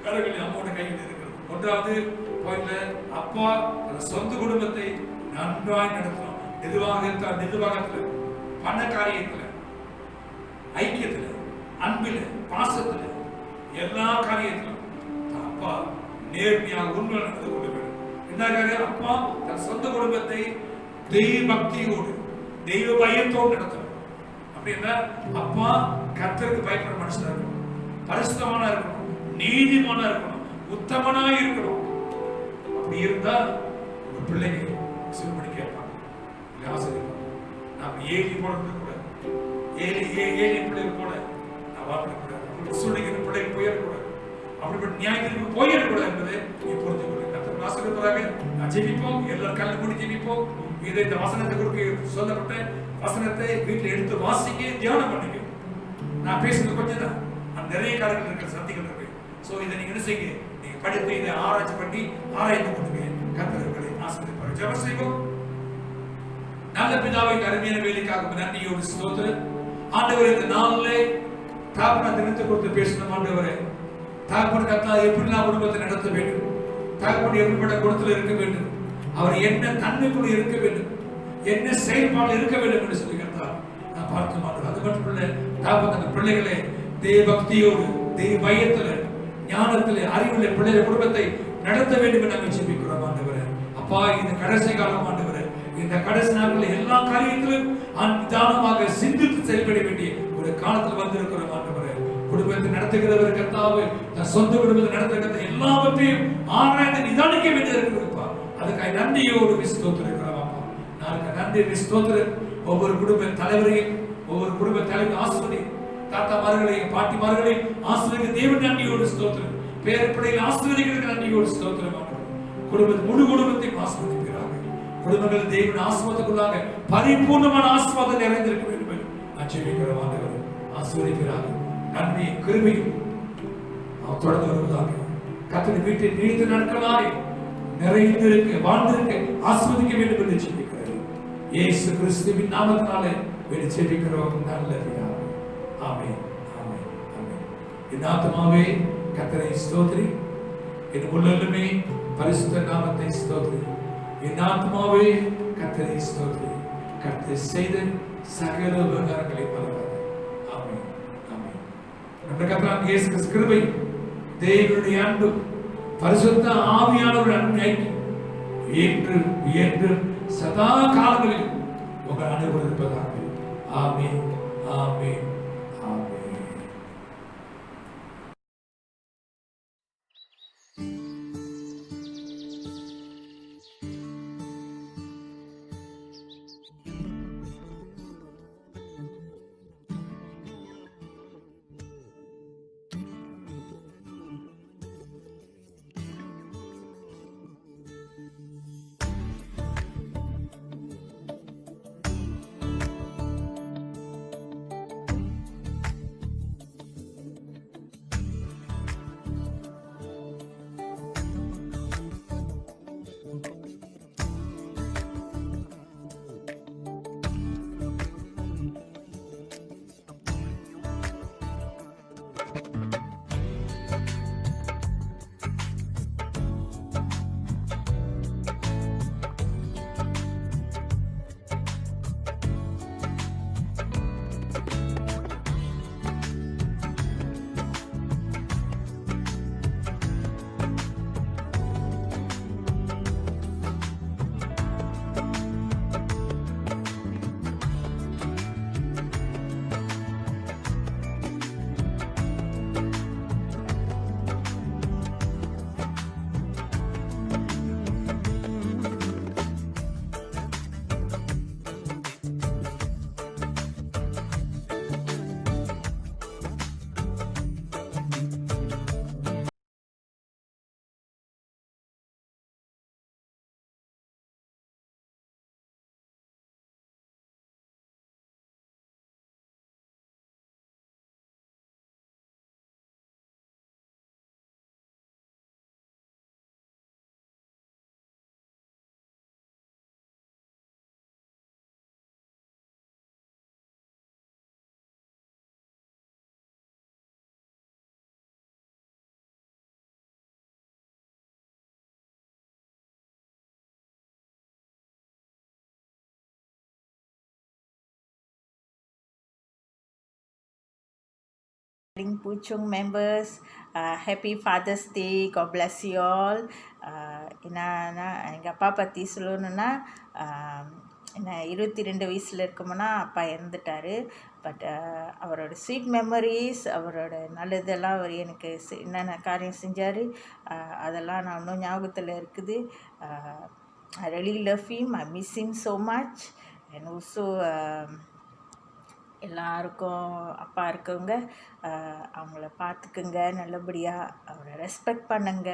Speaker 2: கரங்களில், அம்மாவோட கையில் இருக்கிறது. 1வது பாயிண்ட்ல, அப்பா சொந்த குடும்பத்தை நன்றாய் நடத்தணும். நிர்வாகத்துல, பண காரியத்துல, ஐக்கியத்துல, அன்பில, பாசத்துல, எல்லா காரியத்திலும் அப்பா நேர்மையாக உண்மை நடந்து கொள்ள வேண்டும். என்ன அப்பா தன் சொந்த குடும்பத்தை தெய்வ பக்தியோடு தெய்வ பயத்தோடு நடத்தணும். அப்படி அப்படின்னா அப்பா கர்த்தருக்கு பயப்படுற மனுஷனா இருக்கணும், பரிசுத்தமானா இருக்கணும், நீதிமானா இருக்கணும், உத்தமனா இருக்கணும். அப்படி இருந்தா உங்க பிள்ளைங்க சிறுபடி கேட்பாங்க, ஆசிரியப்பாங்க. நாம் ஏழி போல இருக்கக்கூடாது, ஏழி பிள்ளைகள் போல நான் வாழக்கூடாது, அப்படி சூழ்நிலை பிள்ளைகள் போயிடக்கூடாது, அப்படிப்பட்ட நியாயத்திற்கு போயிடக்கூடாது என்பதை நீ புரிந்து கொள்ள. கர்த்தர் ஆசீர்வதிப்பாராக. நான் ஜெபிப்போம், எல்லாரும் கண்ணு மூடி ஜெபிப்போம். இதை இந்த வசனத்தை கொடுக்க சொல்லப்பட்ட வசனத்தை வீட்டில் எடுத்து வாசிக்க, தியானம் பண்ணிக்க. நான் பேசுறது கொஞ்சம் தான், நிறைய காரியங்கள் இருக்கிற சத்திகள் இருக்கு. ஸோ இதை நீங்க என்ன செய்யுங்க, நீங்க படித்து இதை ஆராய்ச்சி பண்ணி ஆராய்ந்து கொண்டுங்க. கர்த்தர்களை ஆசீர்வதிப்பார். ஜெபம் செய்வோம். நல்ல பிதாவை அருமையான வேலைக்காக நன்றியோடு ஸ்தோத்திரம். ஆண்டவரே, இந்த நாளிலே தாப்பன தினத்தை கொடுத்து பேசணும். ஆண்டவரே, தாப்பன் கத்தா எப்படிலாம் குடும்பத்தை நடத்த வேண்டும், தாப்பன் எப்படிப்பட்ட குணத்தில் இருக்க வேண்டும், அவர் என்ன தன்மைக்குள் இருக்க வேண்டும், என்ன செயல்பாடு இருக்க வேண்டும் என்று சொல்லி கத்தா நான் பார்க்க மாட்டோம். அது மட்டும் இல்ல, தாப்பன் அந்த பிள்ளைகளை தெய்வ பக்தியோடு, தெய்வ பயத்துல, ஞானத்திலே, அறிவுள்ள பிள்ளைகள் குடும்பத்தை நடத்த வேண்டும் என்று நாங்கள் ஜெபிக்கிறோம். ஆண்டவரே அப்பா, இந்த கடைசி காலம் ஆண்டவரே, இந்த கடைசி நாட்களில் எல்லா காரியத்திலும் நிதானமாக சிந்தித்து செயல்பட வேண்டிய ஒரு காலத்தில் வந்திருக்கிறோம். ஆண்டவரே, குடும்பத்தை நடத்துகிறவர் கர்த்தாவே, தன் சொந்த குடும்பத்தை நடத்துகிற எல்லாவற்றையும் ஆராய்ந்து நிதானிக்க வேண்டியிருக்கிறப்பா. அதுக்காக நன்றியோடு ஸ்தோத்திரிக்கிறோம். அப்பா, நான் நன்றி ஸ்தோத்திரம். ஒவ்வொரு குடும்ப தலைவரையும், ஒவ்வொரு குடும்ப தலைவர் ஆசிரியர், தாத்தாமார்களையும் பாட்டிமார்களையும் ஆசிரியர் தேவன் நன்றியோடு ஸ்தோத்திரம். பேரப்பிள்ளைகள் ஆசிரியர்களுக்கு நன்றியோடு ஸ்தோத்திரம். குடும்பத்தை, முழு குடும்பத்தையும் ஆசிர்வதிக்கிறாங்க. குடும்பங்கள் தேவன் ஆசீர்வாதத்துக்குள்ளாக பரிபூர்ணமான ஆசீர்வாதம் நிறைந்திருக்க வேண்டும் என்று ஜெபிக்கிறோம். ஆண்டவரே ஆசீர்வதிக்கிறாங்க. நன்மை கிருபையும் தொடர்ந்து வருவதாக. கர்த்தர் வீட்டில் நீண்ட நாட்களாய் நிறைந்திருக்க, வாழ்ந்திருக்க ஆசீர்வதிக்க வேண்டும் என்று ஜெபிக்கிறோம். இயேசு கிறிஸ்துவின் நாமத்தினாலே வேண்டி ஜெபிக்கிறோம் நல்ல பிதாவே. ஆமென், ஆமென், ஆமென். என் ஆத்துமாவே கர்த்தரை ஸ்தோத்திரி, என் உள்ளமே பரிசுத்த நாமத்தை ஸ்தோத்திரி. என் ஆத்மாவே கர்த்தரை ஸ்தோத்திரி, கர்த்தர் செய்த சகல உபகாரங்களை மறவாதே. ஆமென், ஆமென். நம்முடைய கர்த்தராகிய இயேசு கிறிஸ்து கிருபை, தேவனுடைய அன்பு, பரிசுத்த ஆவியானவருடைய அன்பு என்று என்று சதா காலங்களில் உங்கள் அனுபவம் இருப்பதாக. ஆமென், ஆமென், ஆமென்.
Speaker 3: Puchung members, happy Father's Day. God bless you all. எங்கள் அப்பா பற்றி சொல்லணுன்னா, என்ன 22 வயசில் இருக்கும்போனா அப்பா இறந்துட்டார். பட் அவரோட ஸ்வீட் மெமரிஸ், அவரோட நல்லதெல்லாம் அவர் எனக்கு என்னென்ன காரியம் செஞ்சார், அதெல்லாம் நான் இன்னும் ஞாபகத்தில் இருக்குது. I really love him. I miss him so much. And also எல்லாருக்கும் அப்பா இருக்கவங்க அவங்கள பார்த்துக்குங்க, நல்லபடியாக அவரை ரெஸ்பெக்ட் பண்ணுங்க,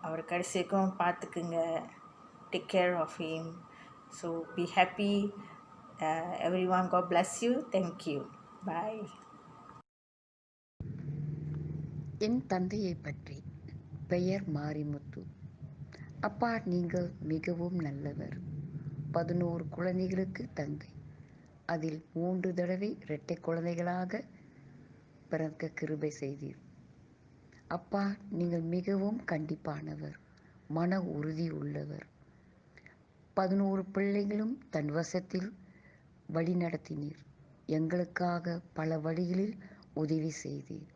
Speaker 3: அவர் கடைசிக்கும் பார்த்துக்குங்க. Take care of him. So be happy everyone. God bless you. Thank you. Bye.
Speaker 4: என் தந்தையை பற்றி. பெயர் மாரிமுத்து. அப்பா, நீங்கள் மிகவும் நல்லவர். 11 குழந்தைகளுக்கு தந்தை. அதில் 3 தடவை இரட்டை குழந்தைகளாக பிறக்க கிருபை செய்தீர். அப்பா, நீங்கள் மிகவும் கண்டிப்பானவர், மன உறுதி உள்ளவர். 11 பிள்ளைகளும் தன் வசத்தில் வழி நடத்தினீர். எங்களுக்காக பல வழிகளில் உதவி செய்தீர்.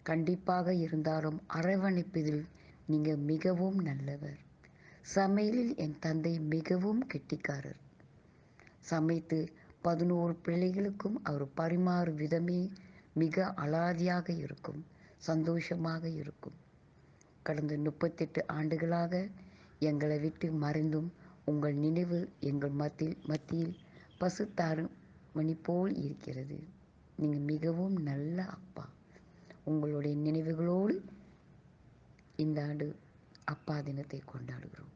Speaker 4: கண்டிப்பாக இருந்தாலும் அரவணைப்பதில் நீங்கள் மிகவும் நல்லவர். சமையலில் என் தந்தை மிகவும் கெட்டிக்காரர். சமைத்து 11 பிள்ளைகளுக்கும் அவர் பரிமாறும் விதமே மிக அலாதியாக இருக்கும், சந்தோஷமாக இருக்கும். கடந்த 38 ஆண்டுகளாக எங்களை விட்டு மறைந்தும் உங்கள் நினைவு எங்கள் மத்தியில் பசுத்தாரும் மணி போல் இருக்கிறது. நீங்கள் மிகவும் நல்ல அப்பா. உங்களுடைய நினைவுகளோடு இந்த ஆண்டு அப்பா தினத்தை கொண்டாடுகிறோம்.